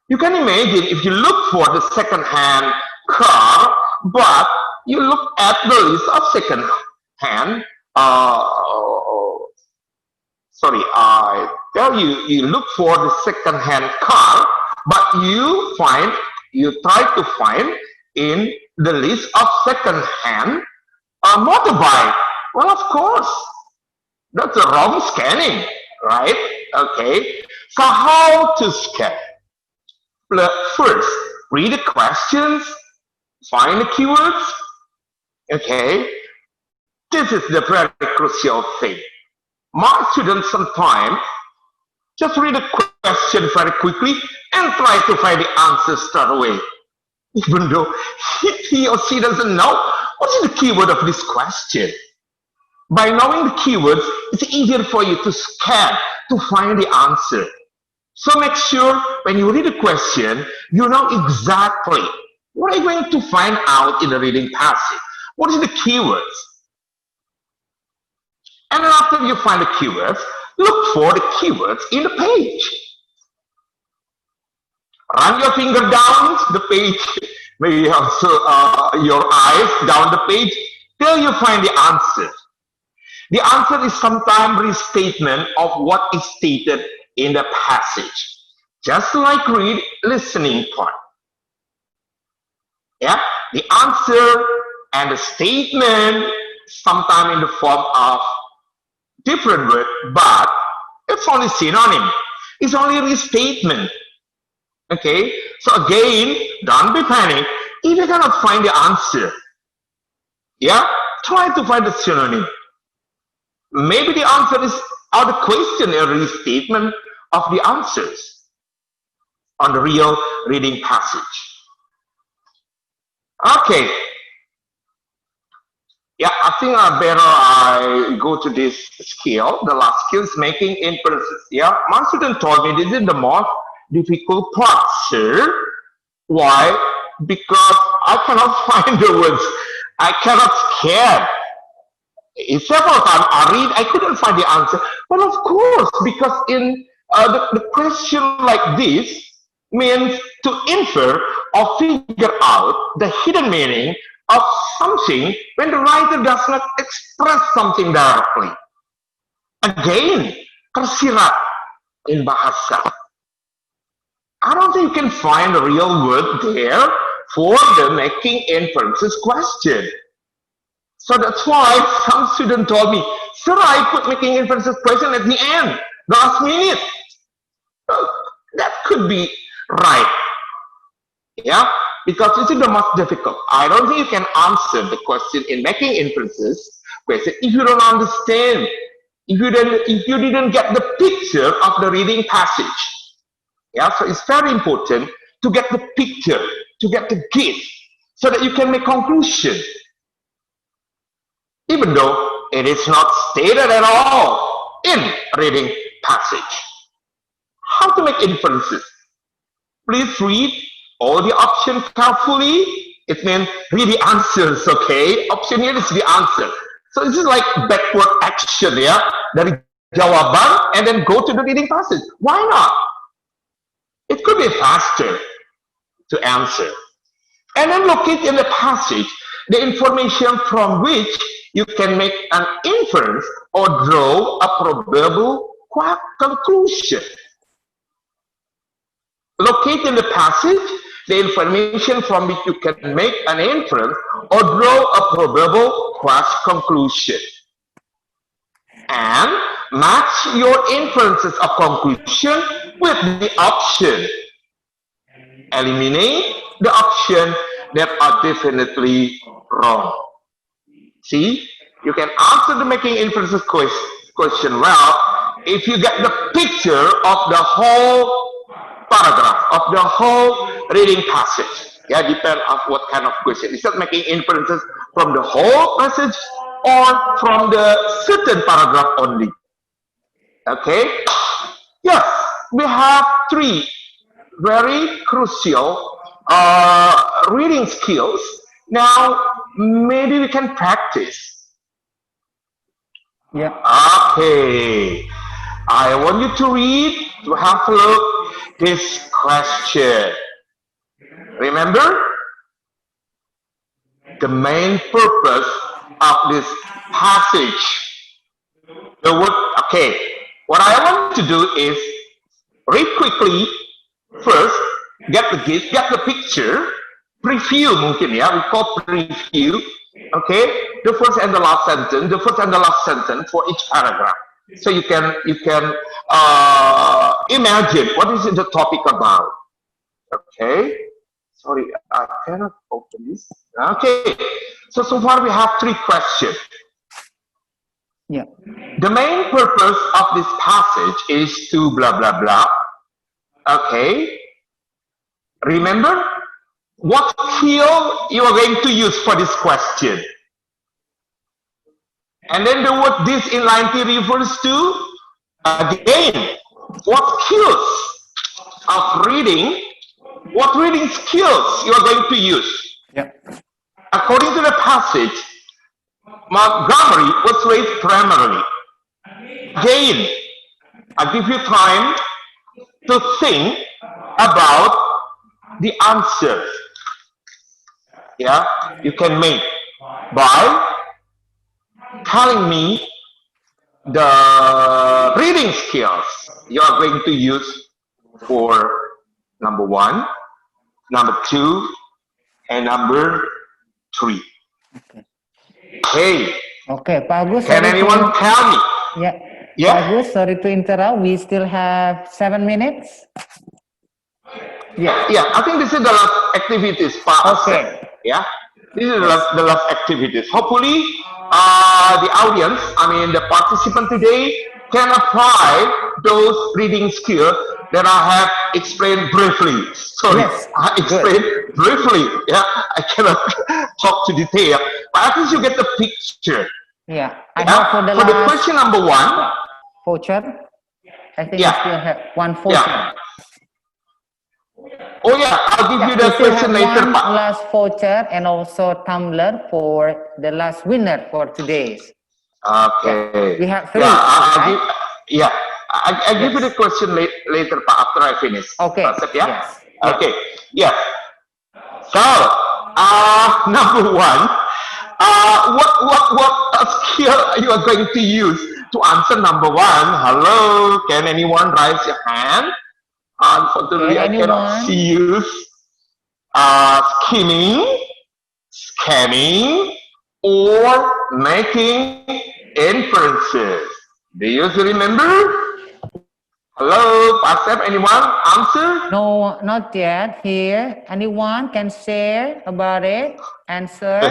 You can imagine if you look for the second-hand car, but you look at the list of second-hand, sorry, I tell you, you look for the second-hand car, but you try to find in the list of second-hand motorbike. Well, of course, that's a wrong scanning, right? Okay, so how to scan? First, read the questions, find the keywords. Okay, this is the very crucial thing. My students sometimes just read a question very quickly and try to find the answer straight away, even though he or she doesn't know what is the keyword of this question. By knowing the keywords, it's easier for you to scan to find the answer. So make sure when you read a question, you know exactly what are you going to find out in the reading passage. What is the keywords? And then after you find the keywords, look for the keywords in the page. Run your finger down the page, maybe also your eyes down the page, till you find the answer. The answer is sometimes restatement of what is stated in the passage. Just like read listening part. Yeah, the answer and the statement sometimes in the form of different word, but it's only synonym. It's only a restatement. Okay, so again, don't be panic. If you cannot find the answer, yeah, try to find the synonym. Maybe the answer is, or the question a restatement of the answers on the real reading passage. Okay. Yeah, I think better I go to this skill. The last skill is making inferences. Yeah, my student told me this is the most difficult part, sir. Why? Because I cannot find the words. I cannot scan. Several times I read, I couldn't find the answer. But of course, because in the question like this means to infer or figure out the hidden meaning of something when the writer does not express something directly. Again, tersirat in bahasa. I don't think you can find a real word there for the making inferences question. So that's why some student told me, sir, I put making inferences question at the end, the last minute. That could be right. Yeah, because this is the most difficult. I don't think you can answer the question in making inferences question if you don't understand, if you didn't get the picture of the reading passage. Yeah, so it's very important to get the picture, to get the gist, so that you can make conclusion. Even though it is not stated at all in reading passage. How to make inferences? Please read all the options carefully. It means read the answers, okay? Option here is the answer. So this is like backward action, yeah? Dari jawaban and then go to the reading passage. Why not? It could be faster to answer. And then locate in the passage the information from which you can make an inference or draw a probable conclusion. Locate in the passage the information from which you can make an inference or draw a probable conclusion. And match your inferences of conclusion with the option. Eliminate the option that are definitely wrong. See, you can answer the making inferences question well if you get the picture of the whole paragraph, of the whole reading passage. Yeah, depend on what kind of question. Is that making inferences from the whole passage or from the certain paragraph only? Okay. Yes, we have three very crucial reading skills. Now, maybe we can practice. Yeah. Okay. I want you to read, to have a look this question. Remember, the main purpose of this passage. The word, okay. What I want to do is read quickly first, get the gist, get the picture, preview mungkin ya, we call preview, okay, the first and the last sentence for each paragraph. So you can imagine what is the topic about. Okay, sorry, I cannot open this. Okay, so far we have 3 questions. Yeah. The main purpose of this passage is to blah blah blah. Okay. Remember what skill you are going to use for this question. And then the word this in line T refers to, again, what skills of reading, what reading skills you are going to use. Yeah. According to the passage, Montgomery was raised primarily. Again, I give you time to think about the answers. Yeah, you can make by telling me the reading skills you are going to use for number 1, number 2, and number 3. Hey. Okay, Pak Agus. Can anyone tell me? Yeah. Yeah. Pak Agus, sorry to interrupt. We still have 7 minutes. Yeah. Yeah. I think this is the last activities, Pak. Okay. Yeah. This is the last activities. Hopefully, the audience, the participant today, can apply those reading skills that I have explained briefly. Sorry, Yes, I explained briefly. Yeah, I cannot talk to detail, but at least you get the picture. Yeah. I Yeah? have for the For the last question number 1. voucher. I think Yeah. we still have 1 voucher. Yeah. Oh yeah, I'll give you the we still question have later, one Pak. last voucher and also tumbler for the last winner for today. Okay. We have 3. Yeah, right? I'll give you the question later, Pak, after I finish. Okay. Accept, yeah? Yes. Okay. Yeah. So, number 1, what skill you are going to use to answer number 1? Hello, can anyone raise your hand? Unfortunately, I cannot see you. Skimming, scanning, or making inferences. Do you remember? Hello, Pastor, anyone answer? No, not yet. Here, anyone can share about it? Answer.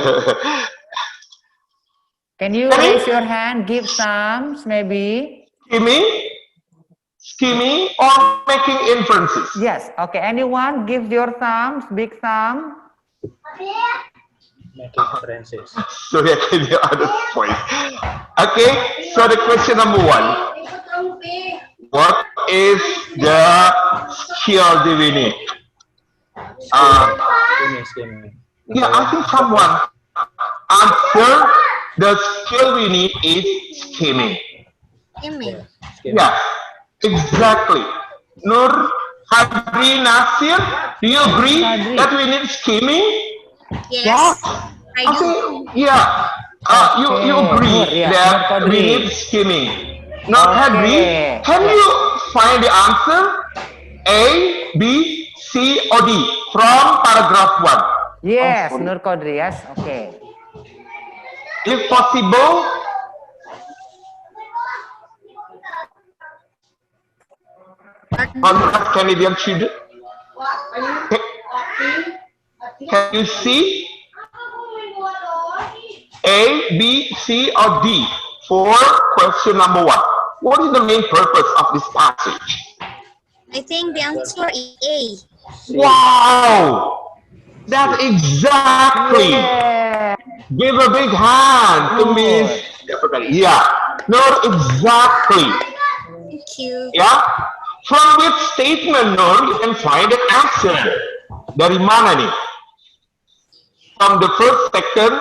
Can you raise your hand? Give some, maybe. Skimming or making inferences? Yes. Okay. Anyone give your thumbs? Big thumb. Making inferences. So yeah, can you other point? Okay. So the question number 1. What is the skill do we need? Skimming. Yeah, I think someone answer the skill we need is skimming. Skimming. Yeah, exactly. Nur Hadri Nasir, do you agree that we need skimming? Yes. I do. think, yeah. You agree that we need skimming. Not Hadri. Can you find the answer? A, B, C, or D from paragraph 1? Yes, Nur Kodri. Yes. Okay. If possible, Congrats Canadian student. Can you see A, B, C, or D for question number 1? What is the main purpose of this passage? I think the answer is A. Wow! That's exactly. Yeah. Give a big hand to Miss. Yeah. No, exactly. Thank you. Yeah. From which statement, Nur, you can find an answer? Dari mana nih? From the first, second,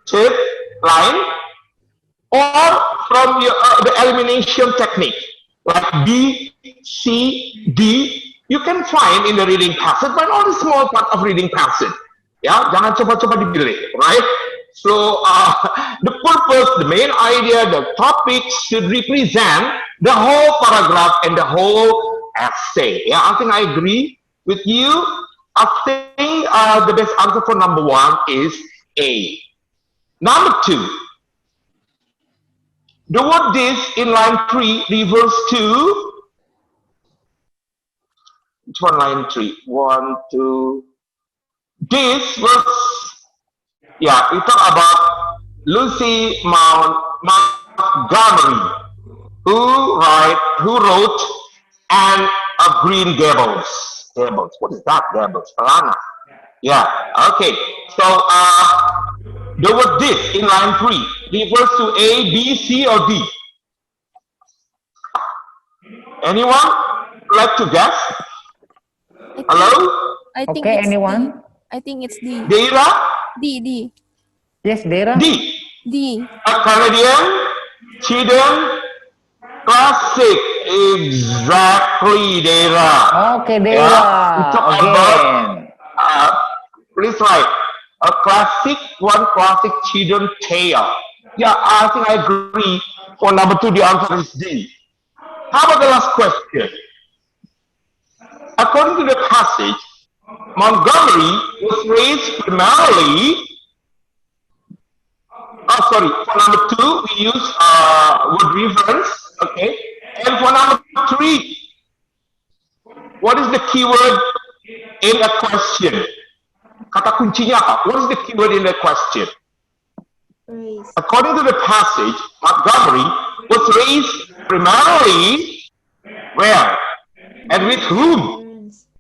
third line, or from the elimination technique, like B, C, D, you can find in the reading passage, but only small part of reading passage. Ya, jangan coba-coba dipilih, right? So the purpose, the main idea, the topic should represent the whole paragraph and the whole essay. Yeah, I think I agree with you. I think the best answer for number 1 is A. Number 2, the word this in line 3 refers to, which one line 3? 1, 2. This was, yeah, we talk about Lucy Montgomery, who wrote Anne of Green Gables. Gables, what is that? Gables, Alana. Yeah, okay. So the word this in line 3 refers to A, B, C, or D. Anyone like to guess? Hello? I think Okay, it's anyone? D. I think it's D. Dera? D. Yes, Dera. D. A Canadian, children, classic. Exactly, Dera. Okay, Dera. Yeah, we talk Again. about, please write, a classic children tale. Yeah, I think I agree. For number 2, the answer is D. How about the last question? According to the passage, Montgomery was raised primarily. Oh, sorry. For number 2, we use word reference. Okay. And for number 3, what is the keyword in a question? Kata kuncinya apa? What is the keyword in the question? Raise. According to the passage, Montgomery was raised primarily where? And with whom? Parents.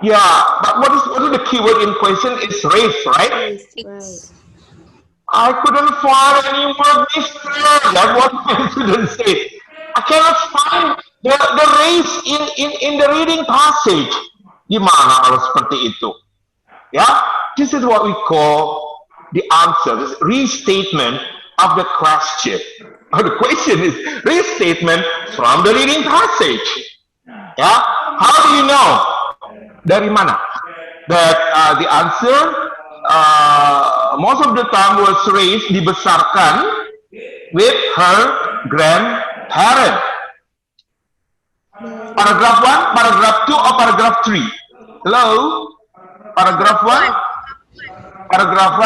Yeah, but what is the keyword in question? Is raised, right? Raise. Right. I couldn't find any word mister. That's what I couldn't say. I cannot find the race in the reading passage. Gimana kalau seperti itu? Yeah, this is what we call the answer, this restatement of the question. The question is restatement from the reading passage. Yeah, how do you know? Dari mana? That the answer most of the time was raised, dibesarkan with her grandparent. Paragraph 1, paragraph 2, or paragraph 3? Hello? Paragraph 1? Paragraph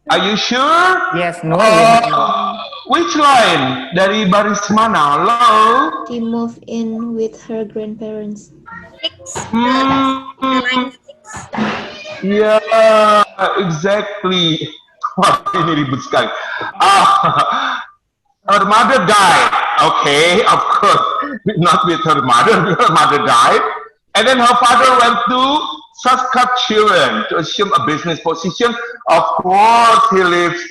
1? Are you sure? Yes, no. Which line? Dari baris mana? Hello? She moved in with her grandparents. 6. Line 6. Yeah, exactly. Wah, ini ribut sekali. Her mother died. Okay, of course, not with her mother. Her mother died, and then her father went to Saskatchewan to assume a business position. Of course, he lives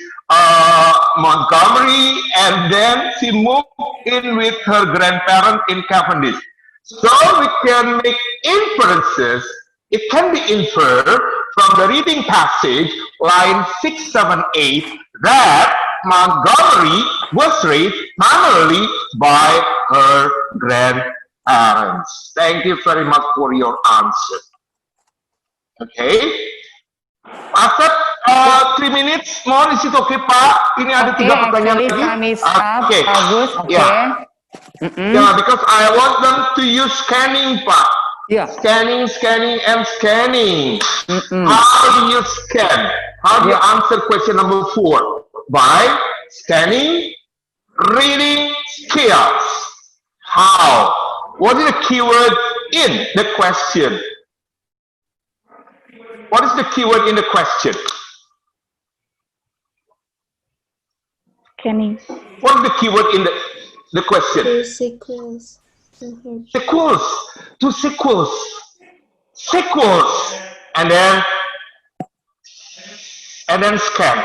Montgomery, and then she moved in with her grandparents in Cavendish. So we can make inferences. It can be inferred from the reading passage, line 6, 7, 8, that Montgomery was raised primarily by her grandparents. Thank you very much for your answer. Okay. Asep, 3 minutes more, is it okay, Pak? Ini ada 3 pertanyaan lagi. Time is up, Okay. Agus. Okay. Yeah. Yeah, because I want them to use scanning, Pak. Yeah. Scanning, and scanning. How do you scan? How do you answer question number 4? By scanning, reading skills. How? What is the keyword in the question? What is the keyword in the question? Scanning. What is the keyword in the question? Two sequels. Sequels. 2 sequels. Sequels. And then scan.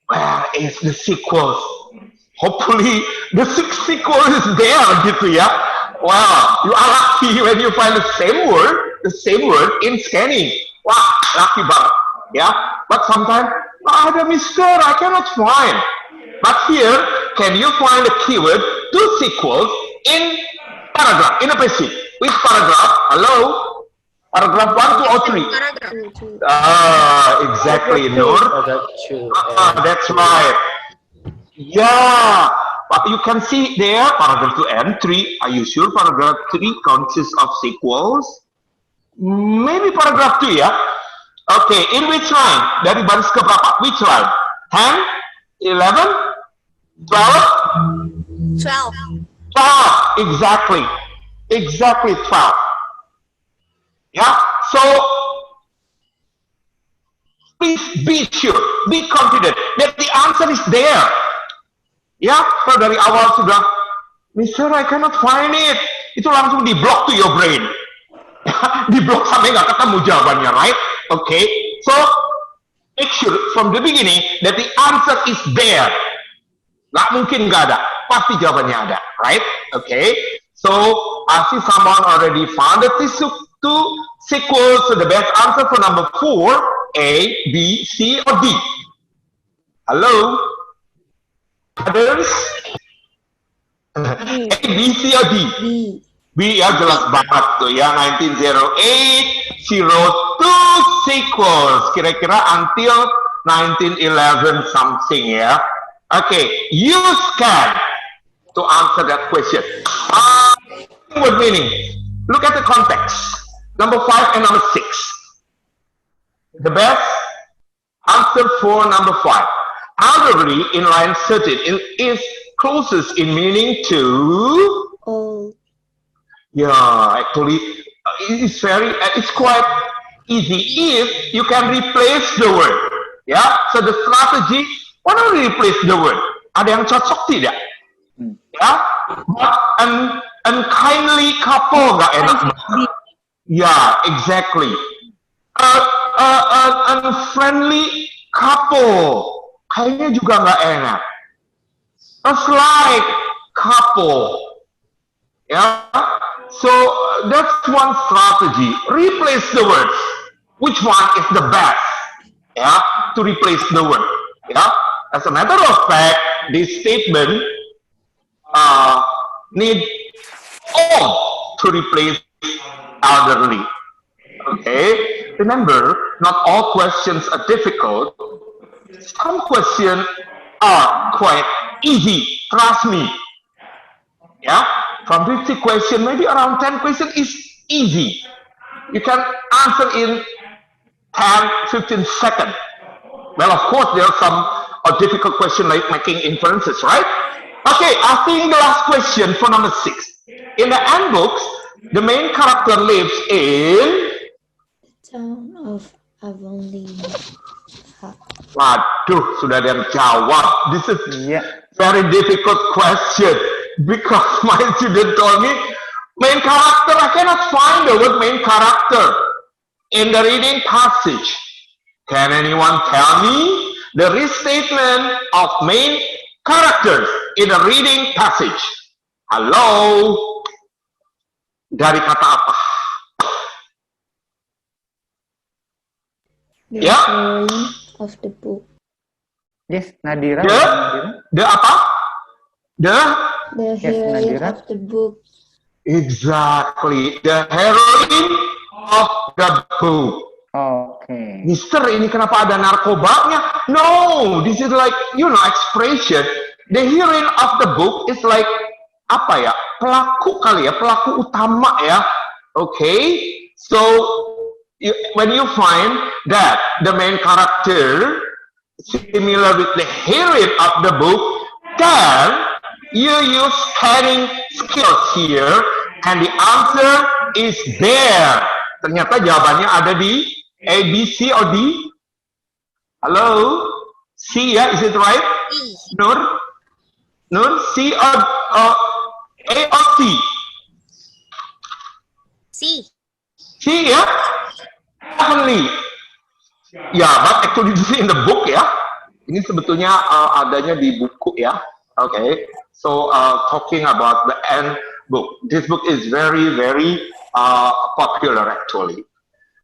Where is the sequels? Hopefully the 6 sequels is there gitu ya. Wow, you are lucky when you find the same word in scanning. Wow, lucky banget. Yeah, but sometimes ada mister, I cannot find. But here, can you find the keyword two sequels in paragraph, in a passage? Which paragraph? Hello? Paragraph 1, 2, or 3? Exactly, Nur. That's right. Yeah, but you can see there, paragraph 2 and 3. Are you sure paragraph 3 consists of sequels? Maybe paragraph 2 ya. Okay, in which line? Dari baris ke berapa? Which line? 10, 11, 12? 12, exactly. Exactly 12. Yeah, so please be sure, be confident that the answer is there. Ya, kalau dari awal sudah, Mister, I cannot find it. Itu langsung di-block to your brain. Di-block sampai nggak ketemu jawabannya, right? Okay, so make sure from the beginning that the answer is there. Nggak mungkin nggak ada, pasti jawabannya ada, right? Okay, so I see someone already found the two sequels, so the best answer for number 4, A, B, C, or D. Hello? Others? A, B, C, or D? B ya, jelas banget tuh ya. 1908, she wrote 2 sequels. Kira-kira until 1911 something ya. Okay, use can to answer that question. What meaning? Look at the context. Number 5 and number 6. The best answer for number 5. Elderly in line 13 is closest in meaning to Old. Yeah, actually, it's quite easy if you can replace the word. Yeah, so the strategy, why not replace the word? Ada yang cocok tidak? Ya, but unkindly couple nggak enak banget. Yeah, exactly. Unfriendly couple kayaknya juga nggak enak. A slight couple. Yeah, so that's one strategy. Replace the words. Which one is the best? Yeah, to replace the word. Yeah, as a matter of fact, this statement need all to replace elderly. Okay, remember, not all questions are difficult. Some questions are quite easy. Trust me. Yeah. From 50 questions, maybe around 10 questions is easy. You can answer in 10, 15 seconds. Well, of course, there are some difficult questions like making inferences, right? Okay, I think the last question for number 6. In the handbooks, the main character lives in Town of Avonlea. Waduh, sudah ada yang jawab. This is very difficult question. Because my student told me, main character, I cannot find the word main character in the reading passage. Can anyone tell me the restatement of main characters in the reading passage? Halo? Dari kata apa? The heroine of the book. Yes, Nadira. The apa? The heroine of the book. Exactly, the heroine of the book. Okay. Mister, ini kenapa ada narkobanya? No, this is like, expression. The heroine of the book is like, apa ya? Pelaku kali ya, pelaku utama ya. Okay, so when you find that the main character similar with the heroine of the book, then you use scanning skills here, and the answer is there. Ternyata jawabannya ada di A, B, C, or D. Hello? C ya, is it right? Nur? C or A or C? C ya? Definitely. Ya, but actually this is in the book ya. Ini sebetulnya adanya di buku ya. Okay, so talking about the book. This book is very, very popular actually.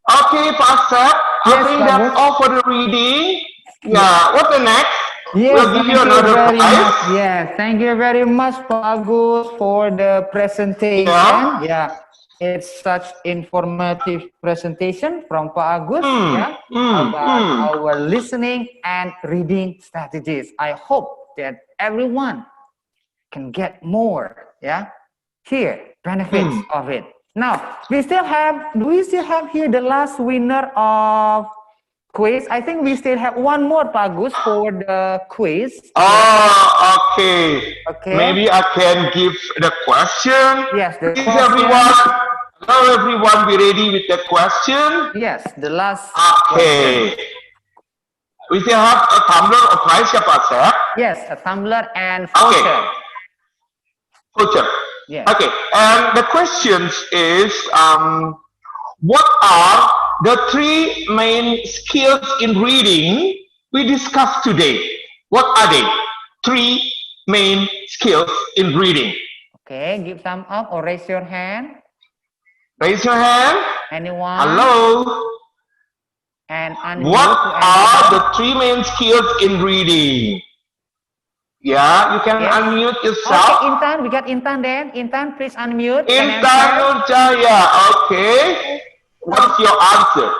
Okay, Pastor, I Yes, think Bagus. that's all for the reading. Yeah, what's the next? Yes, We'll give thank you you another very prize. much. Yeah, thank you very much, Pak Agus, for the presentation. Yeah, it's such informative presentation from Pak Agus. Yeah, about our listening and reading strategies. I hope that everyone can get more. Yeah, here benefits of it. Now we still have. Do we still have here the last winner of quiz? I think we still have one more, Bagus, for the quiz. Oh, okay. Okay. Maybe I can give the question. Yes, the Is question. everyone? Hello, everyone. Be ready with the question. Yes, the last. Okay. Question. We still have a tumbler or prize, ya, Pastor? Yes, a tumbler and voucher. Okay. Voucher. Yes. Okay. And the questions is, what are the three main skills in reading we discussed today? What are they? Three main skills in reading. Okay, give thumb up or raise your hand. Raise your hand. Anyone? Hello. And what are the three main skills in reading? Yeah, you can unmute yourself. Okay, Intan, we got Intan then. Intan, please unmute. Intan Nurjaya, okay. What's your answer?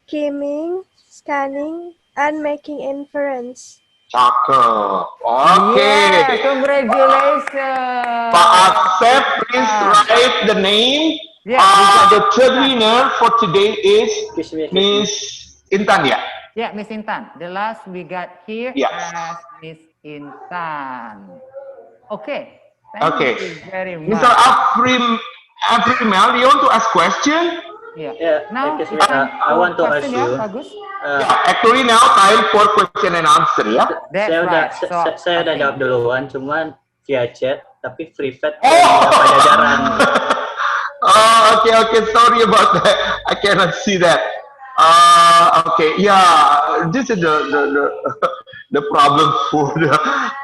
Skimming, scanning, and making inference. Cakep. Okay. Yeah, congratulations. Pak Asep, please write the name. The third winner for today is Miss Intan, ya? Yeah, Miss Intan. The last we got here as Miss Intan. Okay. Thank you very much. Mr. Afrimel, do you want to ask question? Yeah. Now, I want to ask you. Actually now time for question and answer, ya. Saya udah jawab duluan, cuman via chat, tapi free fat pajajaran. Oh, okay. Sorry about that. I cannot see that. Okay, yeah. This is the problem for the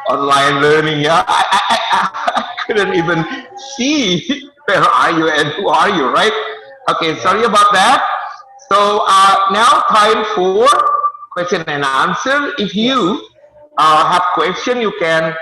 online learning. Yeah, I couldn't even see where are you and who are you, right? Okay, sorry about that. So now time for question and answer. If you have question, you can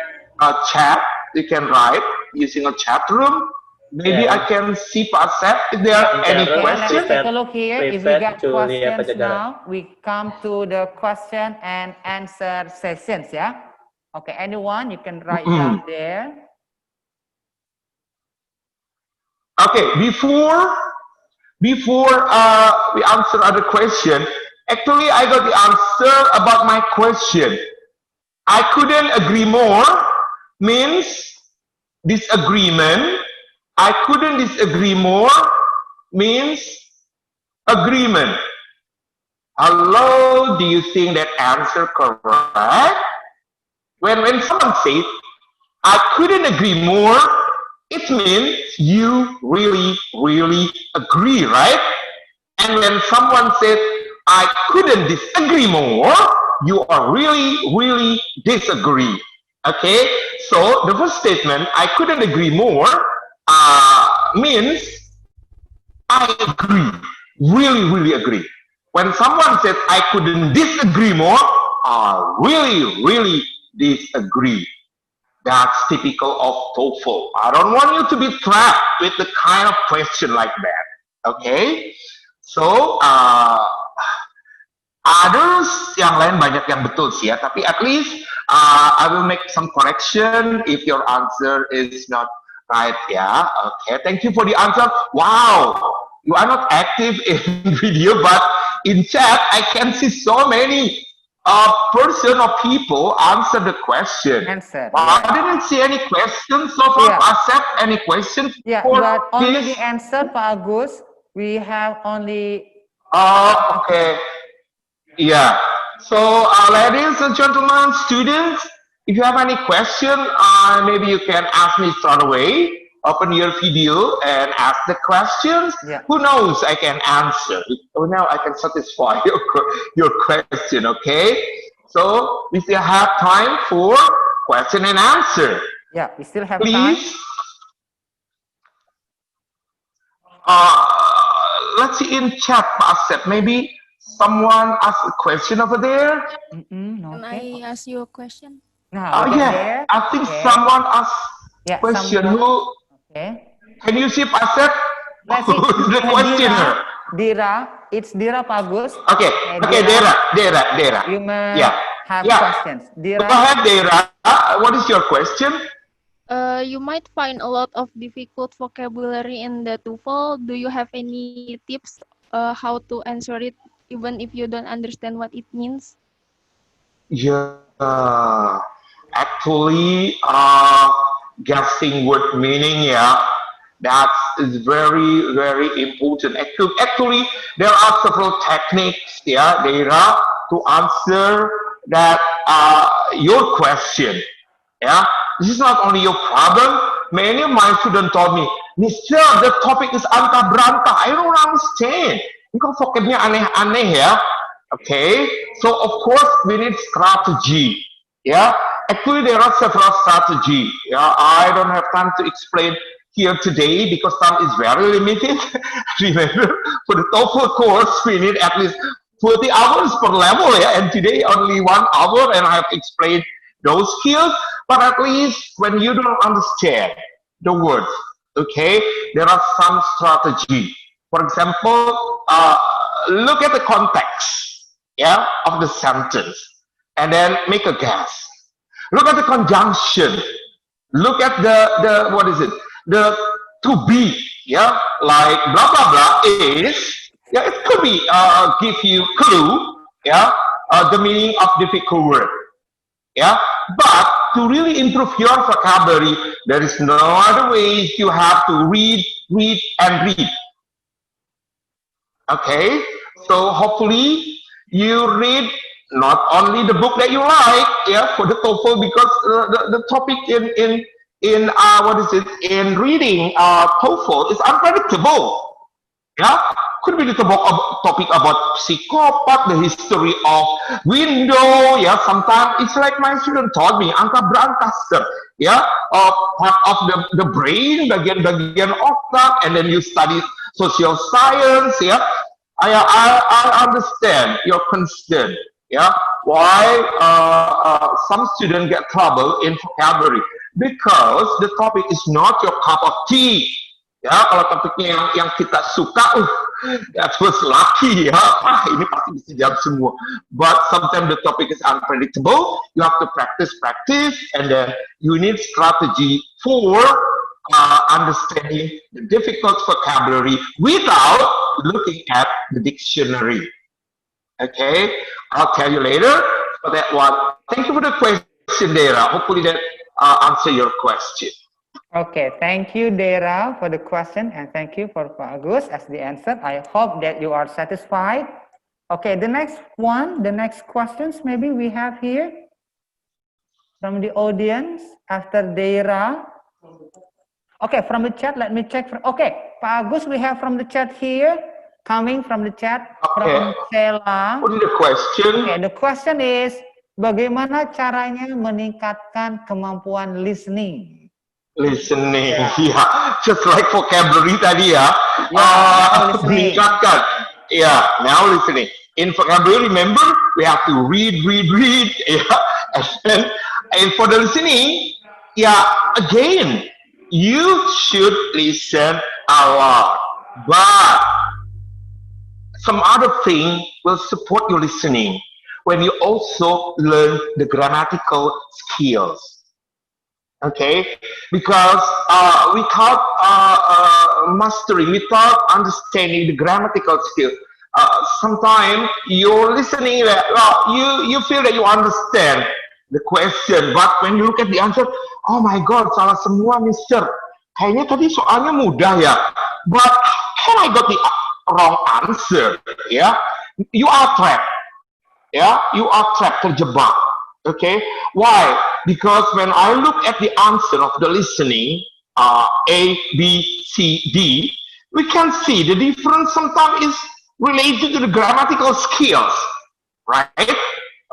chat. You can write using a chat room. Maybe I can see Pasep if there are any questions. Let's take a look here. If we got questions now, we come to the question and answer sessions, yeah? Okay, anyone, you can write down there. Okay, before we answer other question, actually I got the answer about my question. I couldn't agree more means disagreement. I couldn't disagree more means agreement. Hello, do you think that answer correct? When someone says, I couldn't agree more, it means you really agree, right? And when someone said, I couldn't disagree more, you are really disagree. Okay, so the first statement, I couldn't agree more, means I agree, really agree. When someone says I couldn't disagree more, I really disagree. That's typical of TOEFL. I don't want you to be trapped with the kind of question like that. Okay, so others yang lain banyak yang betul sih ya, tapi at least I will make some correction if your answer is not right, yeah. Okay, thank you for the answer. Wow, you are not active in video, but in chat I can see so many person or people answer the question. I didn't see any questions so far. Accept any questions? Yeah, but only the answer, Pak Agus. We have only. Okay. Yeah. So, ladies and gentlemen, students, if you have any question, maybe you can ask me straight away. Open your video and ask the questions. Who knows, I can answer. Now I can satisfy your question, okay? So, we still have time for question and answer. Yeah, we still have time. let's see in chat, Pak Asep. Maybe someone asked a question over there. Can I ask you a question? Now, Oh yeah, I think someone asked question. Who? Okay. Can you see Pak Asep? Let's see. Who's the questioner? Dira, it's Dira Pagus. Okay, okay, Dira. You may have questions. Dira. Go ahead, Dira. What is your question? You might find a lot of difficult vocabulary in the TOEFL. Do you have any tips how to answer it even if you don't understand what it means? Yeah, actually, guessing word meaning, that is very, very important. Actually, there are several techniques, Dira, to answer that your question. Yeah, this is not only your problem. Many of my students told me, Mister, the topic is anta beranta. I don't understand. Engkau vocabnya aneh-aneh ya. Okay, so of course we need strategy. Yeah, actually there are several strategy. Yeah, I don't have time to explain here today because time is very limited. Remember, for the TOEFL course we need at least 40 hours per level, and today only 1 hour, and I have explained those skills. But at least when you don't understand the words, okay, there are some strategy. For example, look at the context, of the sentence, and then make a guess. Look at the conjunction. Look at the what is it? The to be, like blah blah blah is. Yeah, it could be give you clue, the meaning of difficult word. But to really improve your vocabulary, there is no other way. You have to read, and read. Okay, so hopefully you read not only the book that you like, for the TOEFL, because the topic in what is it, in reading TOEFL is unpredictable. Could be the topic about psychopath, the history of window. Sometimes it's like my student told me, angka berantaster. Part of the brain, bagian-bagian otak, and then you study social science. I understand your concern. Why some students get trouble in vocabulary, because the topic is not your cup of tea. Kalau topiknya yang kita suka, that was lucky, ini pasti bisa jawab semua. But sometimes the topic is unpredictable. You have to practice, and then you need strategy for understanding the difficult vocabulary without looking at the dictionary. Okay, I'll tell you later for that one. Thank you for the question, Dera. Hopefully that answer your question. Okay, thank you, Dera, for the question, and thank you for Pak Agus as the answer. I hope that you are satisfied. Okay, the next questions maybe we have here from the audience after Dera. Okay, from the chat, let me check. Okay, Pak Agus, we have from the chat here, coming from the chat, from Sela. What is the question? Okay, the question is, bagaimana caranya meningkatkan kemampuan listening? Listening, just like vocabulary tadi meningkatkan. Now listening. In vocabulary, remember, we have to read, and for the listening, again, you should listen a lot, but some other thing will support your listening when you also learn the grammatical skills. Okay, because without mastering, without understanding the grammatical skill, sometimes you're listening, you feel that you understand the question, but when you look at the answer, oh my god, salah semua, Mister. Kayaknya tadi soalnya mudah ya, but can I got the wrong answer? You are trapped. You are trapped, terjebak. Okay, why? Because when I look at the answer of the listening, A, B, C, D, we can see the difference sometimes is related to the grammatical skills, right?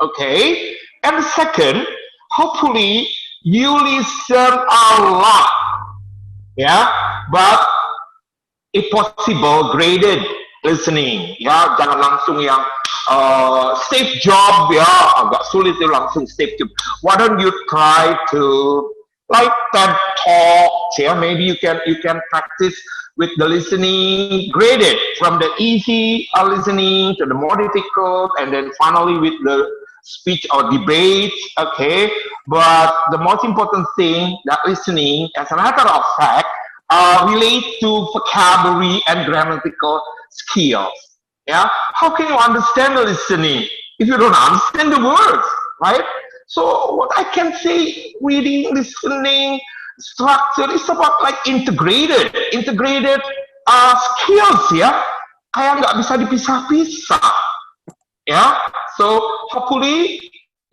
Okay, and the second, hopefully you listen a lot, but if possible, graded listening. Ya, jangan langsung yang safe job ya, agak sulit itu langsung safe job. Why don't you try to like TED Talks? Yeah, maybe you can practice with the listening graded from the easy listening to the more difficult, and then finally with the speech or debates. Okay, but the most important thing that listening, as a matter of fact, relate to vocabulary and grammatical skills. Yeah, how can you understand the listening if you don't understand the words, right? So what I can say, reading, listening, structure is about like integrated skills ya, kayak nggak bisa dipisah-pisah ya. So hopefully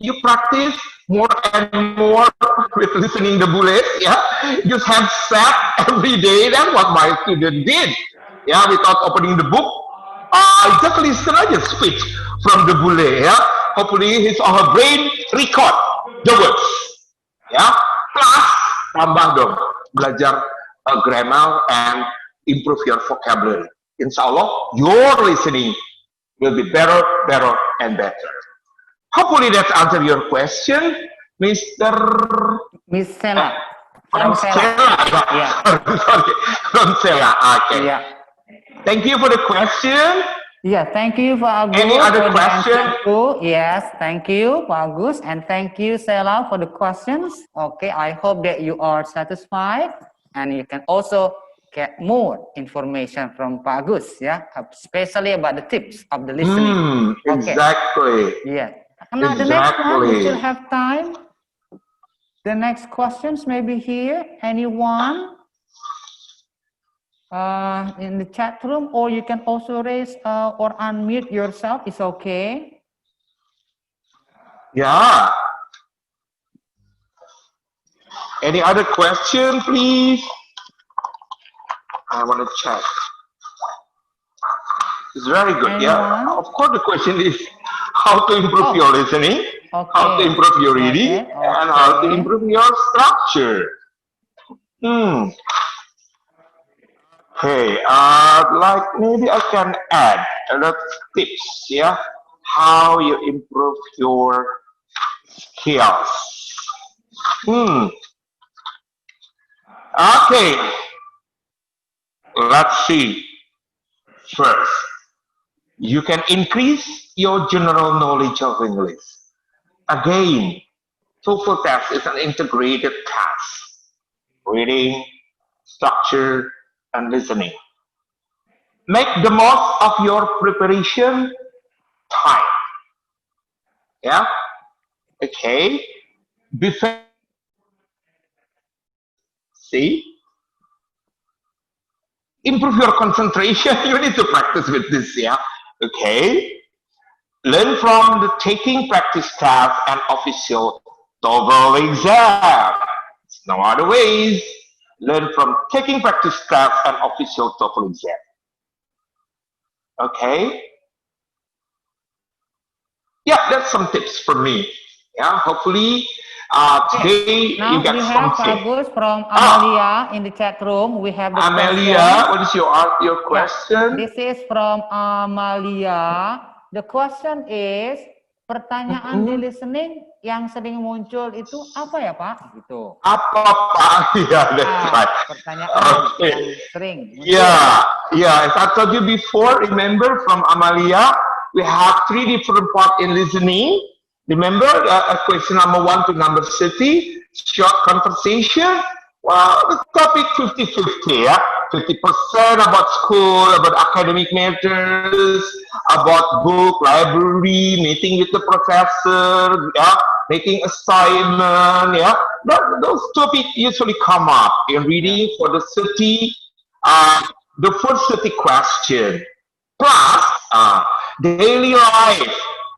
you practice more and more with listening the bullets ya. Just have set every day. That's what my student did ya, without opening the book. Just listen aja speech from the bule ya. Hopefully his or her brain record the words ya. Plus tambah dong belajar grammar and improve your vocabulary. Insya Allah your listening will be better and better. Hopefully that answer your question, Mr. Miss Sela. From Sela. Yeah. Sorry, from Sela. Okay. Yeah. Thank you for the question. Yeah, thank you, Pak Agus. Any other for the question? answer. Yes, thank you, Pak Agus, and thank you, Sela, for the questions. Okay, I hope that you are satisfied, and you can also get more information from Pak Agus, yeah, especially about the tips of the listening. Okay. Exactly. Yeah. Now the next one, we still have time. The next questions may be here. Anyone? In the chat room, or you can also raise or unmute yourself. It's okay. Yeah. Any other question, please? I want to check. It's very good. Anyone? Yeah. Of course, the question is how to improve your listening, how to improve your reading, and how to improve your structure. Okay, like maybe I can add a lot of tips, yeah, how you improve your skills. Okay, let's see. First, you can increase your general knowledge of English. Again, TOEFL test is an integrated test. Reading, structure, and listening. Make the most of your preparation time. Yeah. Okay. See. Improve your concentration. You need to practice with this. Yeah. Okay. Learn from the taking practice test and official TOEFL exam. There's no other ways. Learn from taking practice tests and official TOEFL exam. Okay. Yeah, that's some tips from me. Yeah, hopefully today now you get we have something. Agus from Amalia in the chat room. We have the Amalia, question. what is your question? This is from Amalia. The question is, pertanyaan di listening yang sering muncul itu apa ya Pak? Gitu. Apa Pak? Yeah, that's right. Pertanyaan yang sering muncul. Yeah. As I told you before, remember from Amalia, we have 3 different parts in listening. Remember question number 1 to number 30, short conversation. Well, the topic 50-50, yeah. 50% about school, about academic matters, about book, library, meeting with the professor, yeah, making assignment, yeah. Those topics usually come up in reading for the 30, the first 30 question. Plus, daily life,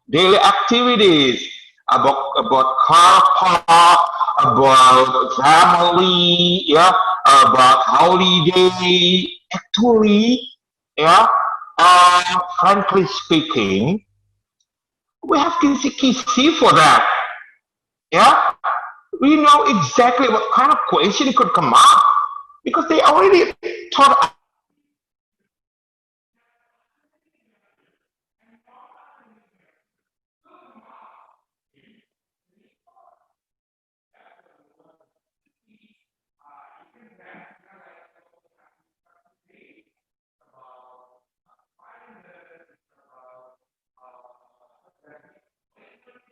daily activities, about car park, about family, yeah, about holiday. Actually, yeah, frankly speaking, we have kisi-kisi for that. Yeah, we know exactly what kind of question could come up because they already taught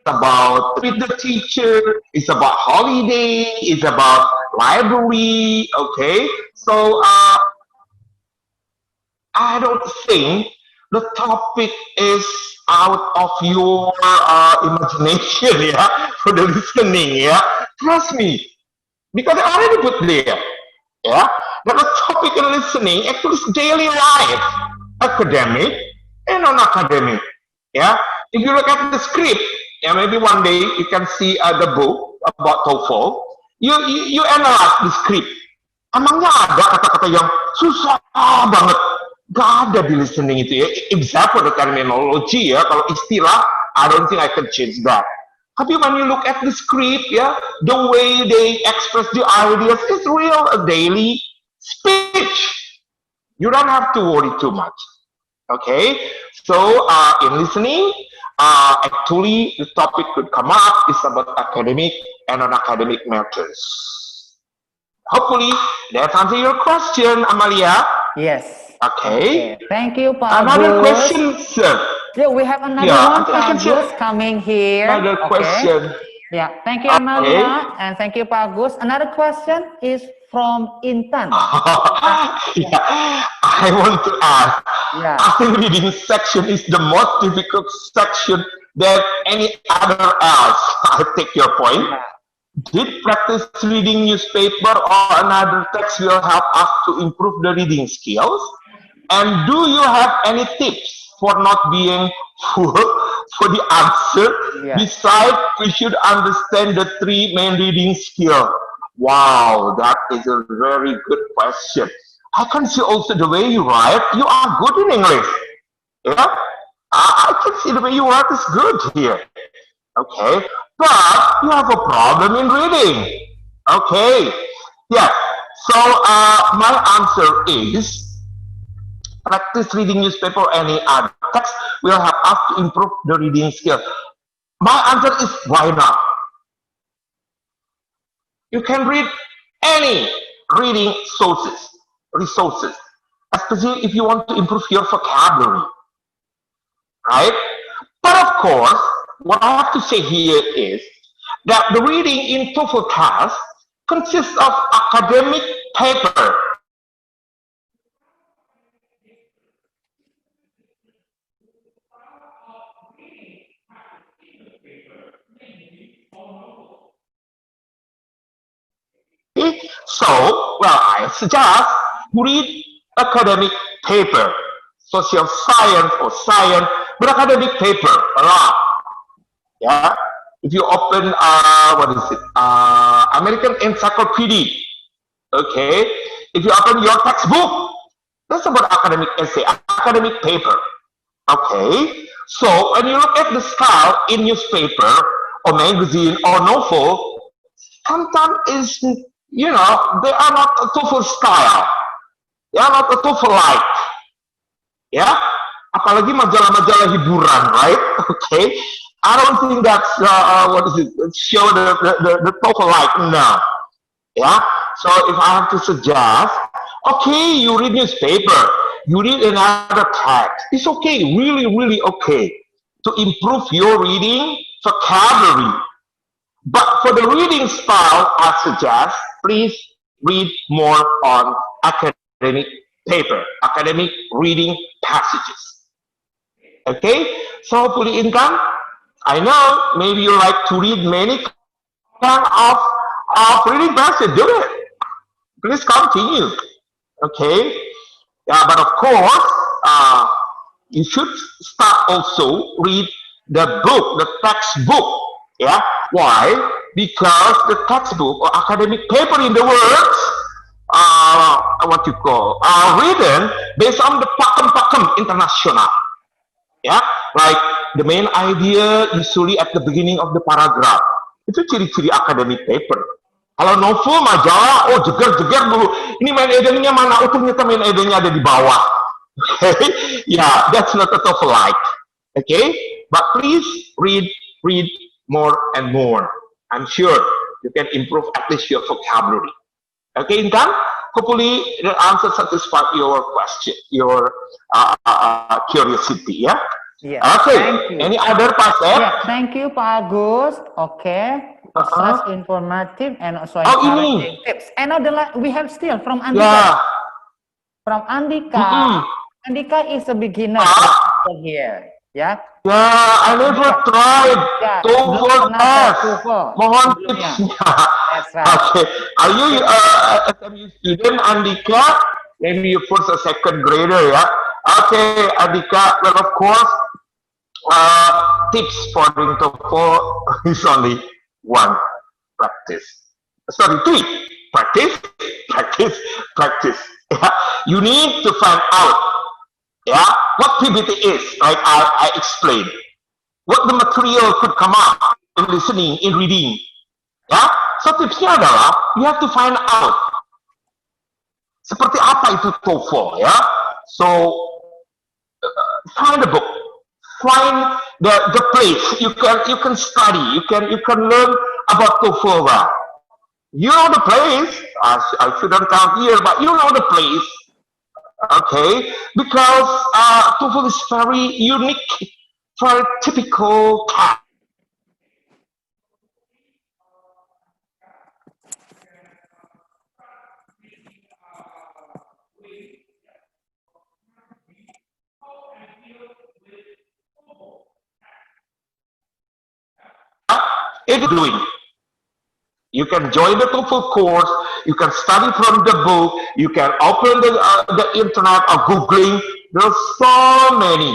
about with the teacher, it's about holiday, it's about library, okay? So I don't think the topic is out of your imagination, yeah, for the listening, yeah. Trust me, because I already put there, yeah. That the topic in listening actually is daily life, academic and non-academic, yeah. If you look at the script, yeah, maybe one day you can see the book about TOEFL. You analyze the script. Emangnya ada kata-kata yang susah banget? Gak ada di listening itu ya. Except for the terminology ya. Kalau istilah, I don't think I can change that. Tapi when you look at the script ya, the way they express the ideas is real a daily speech. You don't have to worry too much. Okay, so in listening, actually the topic could come up is about academic and non-academic matters. Hopefully that answers your question, Amalia. Yes. Okay. Thank you, Pak Another Agus. question, sir. Yeah, we have another one, Pak Agus, coming here. Another question. Yeah, thank you, Amalia, and thank you, Pak Agus. Another question is from Intan. Yeah, I want to ask. Yeah. I think reading section is the most difficult section than any other else. I take your point. Yeah. Did practice reading newspaper or another text will help us to improve the reading skills? And do you have any tips for not being fooled for the answer? Yeah. Besides, we should understand the three main reading skills. Wow, that is a very good question. I can see also the way you write. You are good in English. Yeah, I can see the way you write is good here. Okay, but you have a problem in reading. Okay, yeah. So my answer is practice reading newspaper or any other text will help us to improve the reading skill. My answer is why not? You can read any reading resources, especially if you want to improve your vocabulary, right? But of course, what I have to say here is that the reading in TOEFL test consists of academic paper. So, well, I suggest you read academic paper, social science or science, but academic paper a lot. Yeah, if you open what is it? American Encyclopedia. Okay, if you open your textbook, that's about academic essay, academic paper. Okay, so when you look at the style in newspaper or magazine or novel, sometimes is, you know, they are not a TOEFL style. They are not a TOEFL-like. Ya, apalagi majalah-majalah hiburan, right? Okay, I don't think that's what is it? Show the TOEFL-like now. Yeah, so if I have to suggest, okay, you read newspaper, you read another text. It's okay, really, really okay to improve your reading vocabulary. But for the reading style, I suggest please read more on academic paper, academic reading passages. Okay, so hopefully Intan, I know maybe you like to read many kind of reading passages. Do it. Please continue. Okay, yeah, but of course, you should start also read the book, the textbook. Yeah, why? Because the textbook or academic paper in the words, what you call, are written based on the pakem-pakem international. Yeah, like the main idea usually at the beginning of the paragraph. Itu ciri-ciri academic paper. Kalau novel, majalah, oh jeger-jeger dulu. Ini main idenya mana? Oh ternyata main idenya ada di bawah. Okay, yeah, that's not a TOEFL-like. Okay, but please read more and more. I'm sure you can improve at least your vocabulary. Okay, Intan? Hopefully the answer satisfies your question, your curiosity, yeah? Yes, Okay, thank you. any other Pak Sep? Yeah, thank you, Pak Agus. Okay, for such informative and also Oh, encouraging ini. tips. And now we have still from Andika. Yeah. From Andika. Andika is a beginner here. Yeah. Yeah, I never tried Yeah, belum TOEFL pernah tes test. TOEFL Mohon sebelumnya. tipsnya. That's right. Okay, are you SMU student Andika? Maybe you first or second grader, yeah? Okay, Andika, well of course, tips for doing TOEFL is only one, practice. Sorry, three, practice, practice, practice. Yeah? You need to find out, yeah, what PBT is, like I explained. What the material could come up in listening, in reading. Ya, so tipsnya adalah you have to find out seperti apa itu TOEFL, ya. So find a book, find the place you can study, you can learn about TOEFL. You know the place. I shouldn't tell here, but you know the place. Okay, because TOEFL is very unique, very typical test. It is doing. You can join the TOEFL course. You can study from the book. You can open the internet or Googling. There's so many,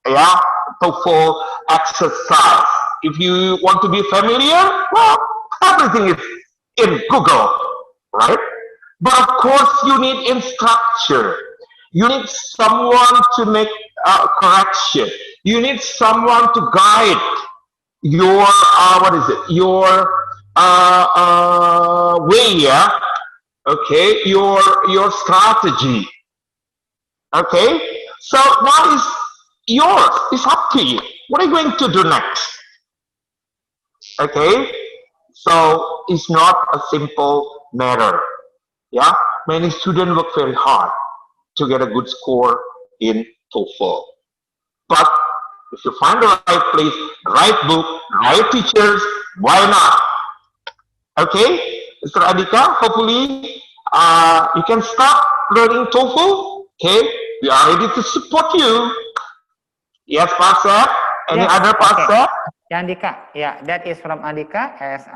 yeah, TOEFL exercise. If you want to be familiar, well, everything is in Google, right? But of course, you need instructor. You need someone to make correction. You need someone to guide your what is it? Your way, yeah. Okay, your strategy. Okay, so now is yours. It's up to you. What are you going to do next? Okay, so it's not a simple matter. Yeah, many students work very hard to get a good score in TOEFL, but if you find the right place, right book, right teachers, why not? Okay, Mr. Adika, hopefully you can start learning TOEFL. Okay, we are ready to support you. Yes, Pak Sep. Any other Pak Sep? Yeah, Andika. Yeah, that is from Andika as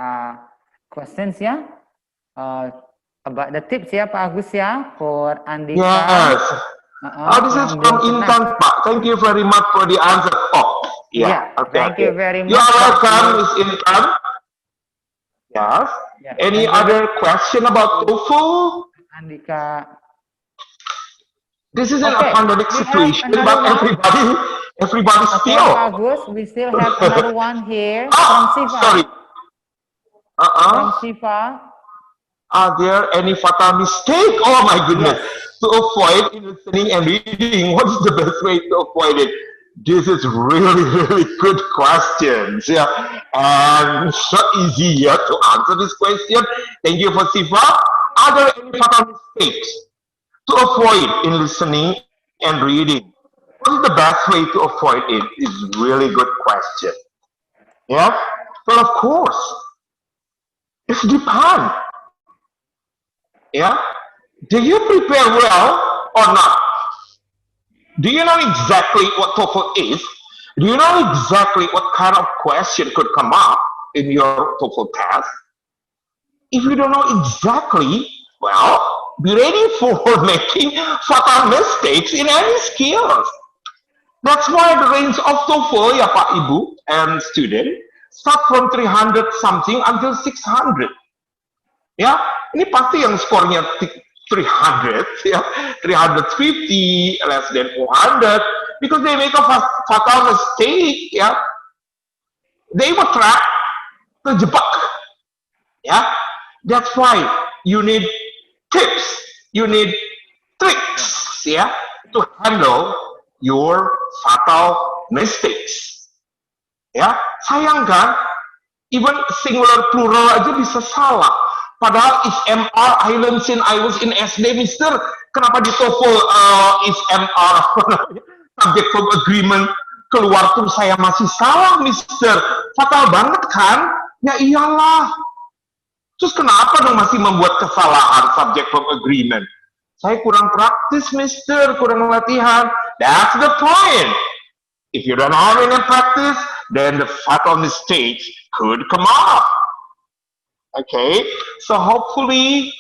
questions, yeah. About the tips, yeah, Pak Agus, yeah, for Andika. Yes. This is from Intan, Pak. Thank you very much for the answer. Oh, yeah. Okay, thank you very much. You are welcome, Ms. Intan. Yes. Yeah, any other question about TOEFL? Andika. This is a pandemic situation, but everybody still. Agus, we still have another one here from Siva. Sorry. From Siva. Are there any fatal mistake? Oh my goodness. To avoid in listening and reading, what is the best way to avoid it? This is really good questions. Yeah. And so easy to answer this question. Thank you for Siva. Are there any fatal mistakes to avoid in listening and reading? What is the best way to avoid it? Is really good question. Yeah. Well, of course, it depends. Yeah. Do you prepare well or not? Do you know exactly what TOEFL is? Do you know exactly what kind of question could come up in your TOEFL test? If you don't know exactly, well, be ready for making fatal mistakes in any skills. That's why the range of TOEFL, ya Pak Ibu and student, start from 300 something until 600. Ya, ini pasti yang skornya 300, ya, 350, less than 400, because they make a fatal mistake, ya. They were trapped, terjebak, ya. That's why you need tips, you need tricks, ya, to handle your fatal mistakes. Ya, sayang kan, even singular plural aja bisa salah. Padahal is MR, I learned since I was in SD, Mister. Kenapa di TOEFL is MR, subject verb agreement, Keluar tuh saya masih salah, Mister. Fatal banget kan? Ya iyalah. Terus kenapa dong masih membuat kesalahan subject verb agreement? Saya kurang praktis, Mister, kurang latihan. That's the point. If you don't have any practice, then the fatal mistakes could come up. Okay, so hopefully,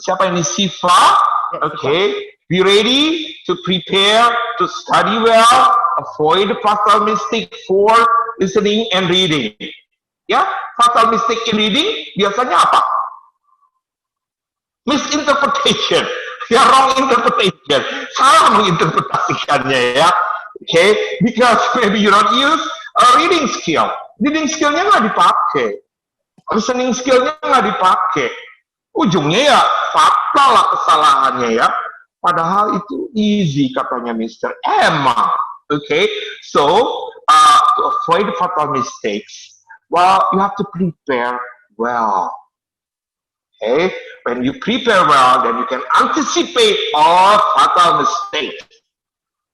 siapa ini Siva? Okay, be ready to prepare to study well, avoid fatal mistake for listening and reading. Ya, fatal mistake in reading biasanya apa? Misinterpretation, ya, wrong interpretation, salah menginterpretasikannya ya. Okay, because maybe you don't use a reading skill. Reading skillnya nggak dipakai, listening skillnya nggak dipakai. Ujungnya ya fatal lah kesalahannya ya. Padahal itu easy katanya Mr. Emma. Okay, so to avoid fatal mistakes, well, you have to prepare well. Okay, when you prepare well, then you can anticipate all fatal mistakes.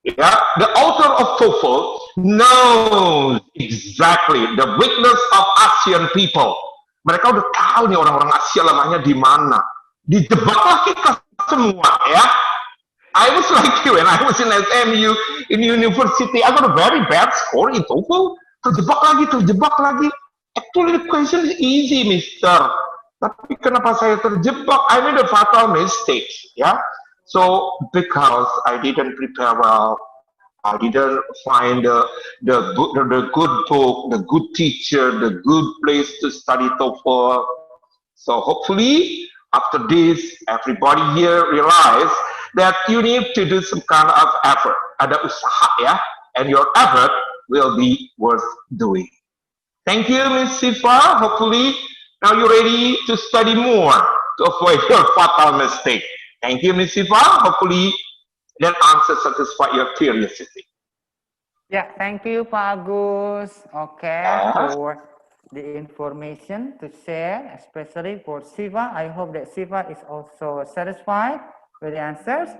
Yeah, the author of TOEFL knows exactly the weakness of Asian people. Mereka udah tahu nih orang-orang Asia lemahnya di mana. Dijebaklah kita semua ya. I was like you when I was in SMU in university. I got a very bad score in TOEFL. Terjebak lagi. Actually the question is easy, Mister. Tapi kenapa saya terjebak? I made a fatal mistake. Ya. So because I didn't prepare well, I didn't find the good book, the good teacher, the good place to study TOEFL. So hopefully after this, everybody here realize that you need to do some kind of effort. Ada usaha ya, and your effort will be worth doing. Thank you, Miss Siva. Hopefully now you're ready to study more to avoid your fatal mistake. Thank you, Miss Siva. Hopefully that answer satisfy your curiosity. Yeah, thank you, Pak Agus. Okay, for the information to share, especially for Siva. I hope that Siva is also satisfied with the answers.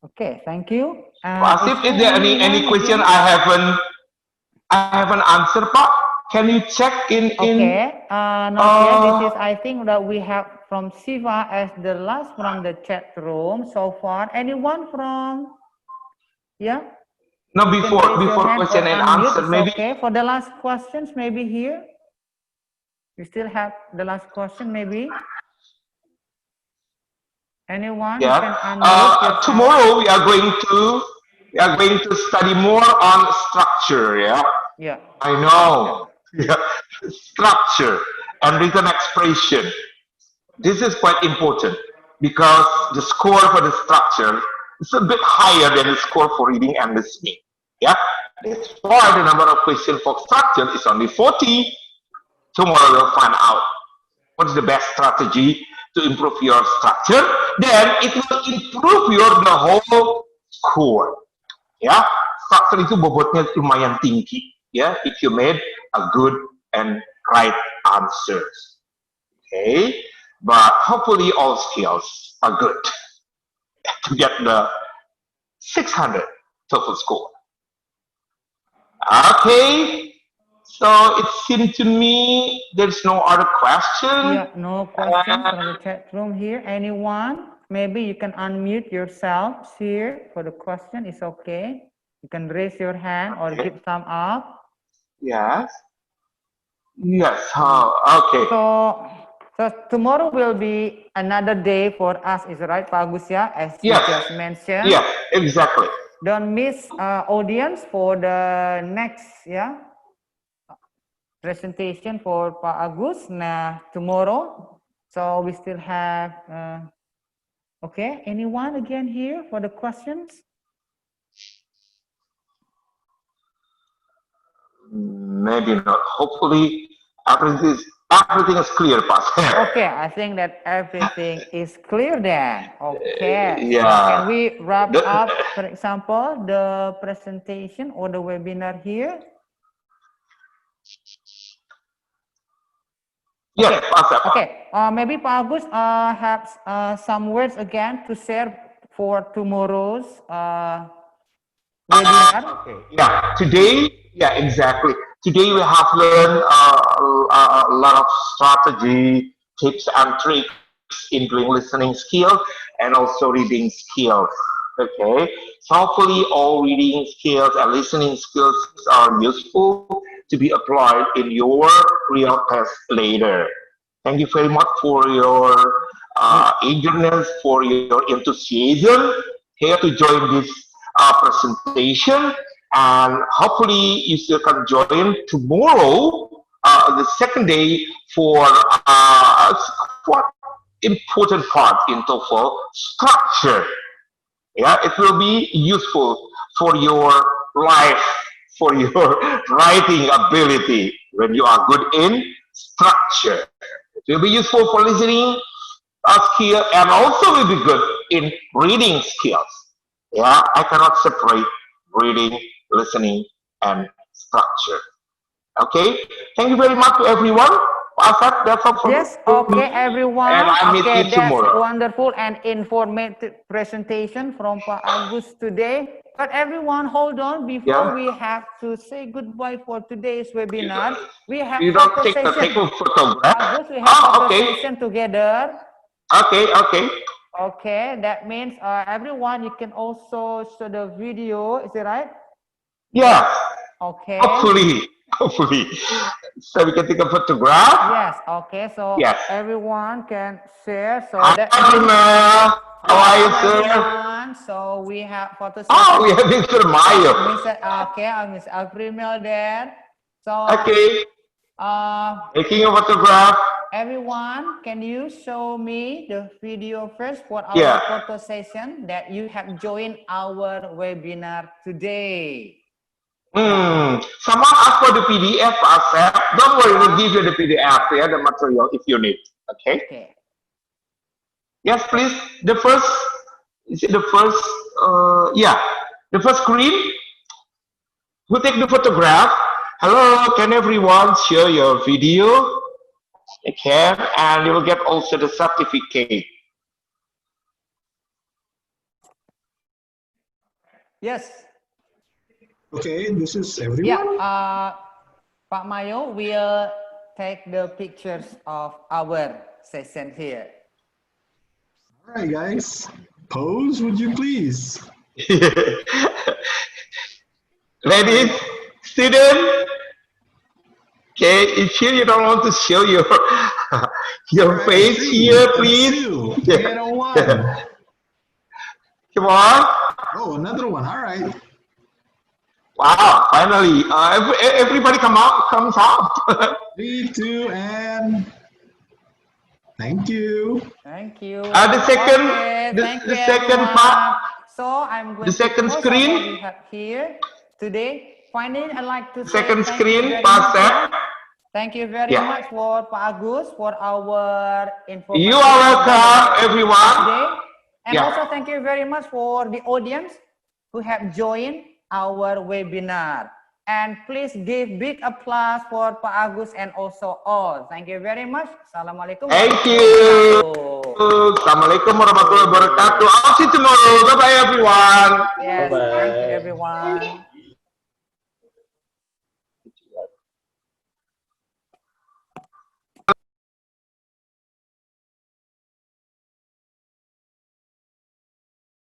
Okay, thank you. Asif, is there any question I haven't answered, Pak? Can you check in? Okay, not yet. This is, I think, that we have from Siva as the last from the chat room so far. Anyone from? Yeah. No, before question and answer, maybe. Okay, for the last questions, maybe here. You still have the last question, maybe. Anyone? Yeah. Can tomorrow we are going to study more on structure. Yeah. Yeah. I know. Yeah. Structure and written expression. This is quite important because the score for the structure is a bit higher than the score for reading and listening. Yeah, that's why the number of questions for structure is only 40. Tomorrow we'll find out what is the best strategy to improve your structure. Then it will improve the whole score. Yeah, structure itu bobotnya lumayan tinggi. Yeah, if you made a good and right answers. Okay, but hopefully all skills are good to get the 600 TOEFL score. Okay, so it seems to me there's no other question. Yeah, no question from the chat room here. Anyone? Maybe you can unmute yourselves here for the question. It's okay. You can raise your hand or give thumb up. Yes. Yes. Okay. So tomorrow will be another day for us, is right, Pak Agus, ya? As you just mentioned. Yeah, exactly. Don't miss audience for the next presentation for Pak Agus tomorrow. So we still have okay, anyone again here for the questions? Maybe not. Hopefully everything is clear, Pak. Okay, I think that everything is clear then. Okay. Yeah. So can we wrap up, for example, the presentation or the webinar here? Yes, Pak. Okay. Maybe Pak Agus has some words again to share for tomorrow's webinar. Okay. Yeah. Today, yeah, exactly. Today we have learned a lot of strategy, tips, and tricks in doing listening skills and also reading skills. Okay. So hopefully all reading skills and listening skills are useful to be applied in your real test later. Thank you very much for your eagerness, for your enthusiasm here to join this presentation. And hopefully you still can join tomorrow, the second day for quite important part in TOEFL, structure. Yeah, it will be useful for your life, for your writing ability when you are good in structure. It will be useful for listening skill and also will be good in reading skills. Yeah, I cannot separate reading, listening, and structure. Okay, thank you very much to everyone. Asad, that's all for Yes, me. okay, everyone. And I meet Okay, you that's tomorrow. wonderful and informative presentation from Pak Agus today. But everyone, hold on before we have to say goodbye for today's webinar. We have You don't photo take a session. photograph. Agus, we have photo Okay. session together. Okay, okay. Okay, that means everyone, you can also show the video. Is it right? Yeah. Okay. Hopefully. So we can take a photograph. Yes. Okay. So Yes. everyone can share. So Hi, that. Bruna. How are you, sir? Everyone. So we have photo session. Oh, we have Mr. Mayo. Okay, Miss Alprimel there. So Okay. Taking a photograph. everyone, can you show me the video first for our photo session that you have joined our webinar today? Someone asked for the PDF, Asep. Don't worry, we'll give you the PDF, the material if you need. Okay? Okay. Yes, please. The first, is it the first, the first screen. Who take the photograph? Hello, can everyone share your video? They can, and you will get also the certificate. Yes. Okay, this is everyone. Yeah, Pak Mayo will take the pictures of our session here. All right, guys. Pose, would you please? Ladies, student. Okay, if you don't want to show your your face here, please. Come on. Oh, another one. All right. Wow! Finally, everybody comes out. 3, 2, and thank you. Thank you. The second, thank the you, second everyone. part. So I'm going The second to screen. what we have here today. Finally, I'd like to say Second thank screen, you very pass much. that. Thank you very much for Pak Agus for our information. You are welcome, everyone. Today. And also thank you very much for the audience who have joined our webinar. And please give big applause for Pak Agus and also all. Thank you very much. Assalamualaikum. Thank you. Assalamualaikum warahmatullahi wabarakatuh. I'll see you tomorrow. Bye bye, everyone. Yes, thank you, everyone.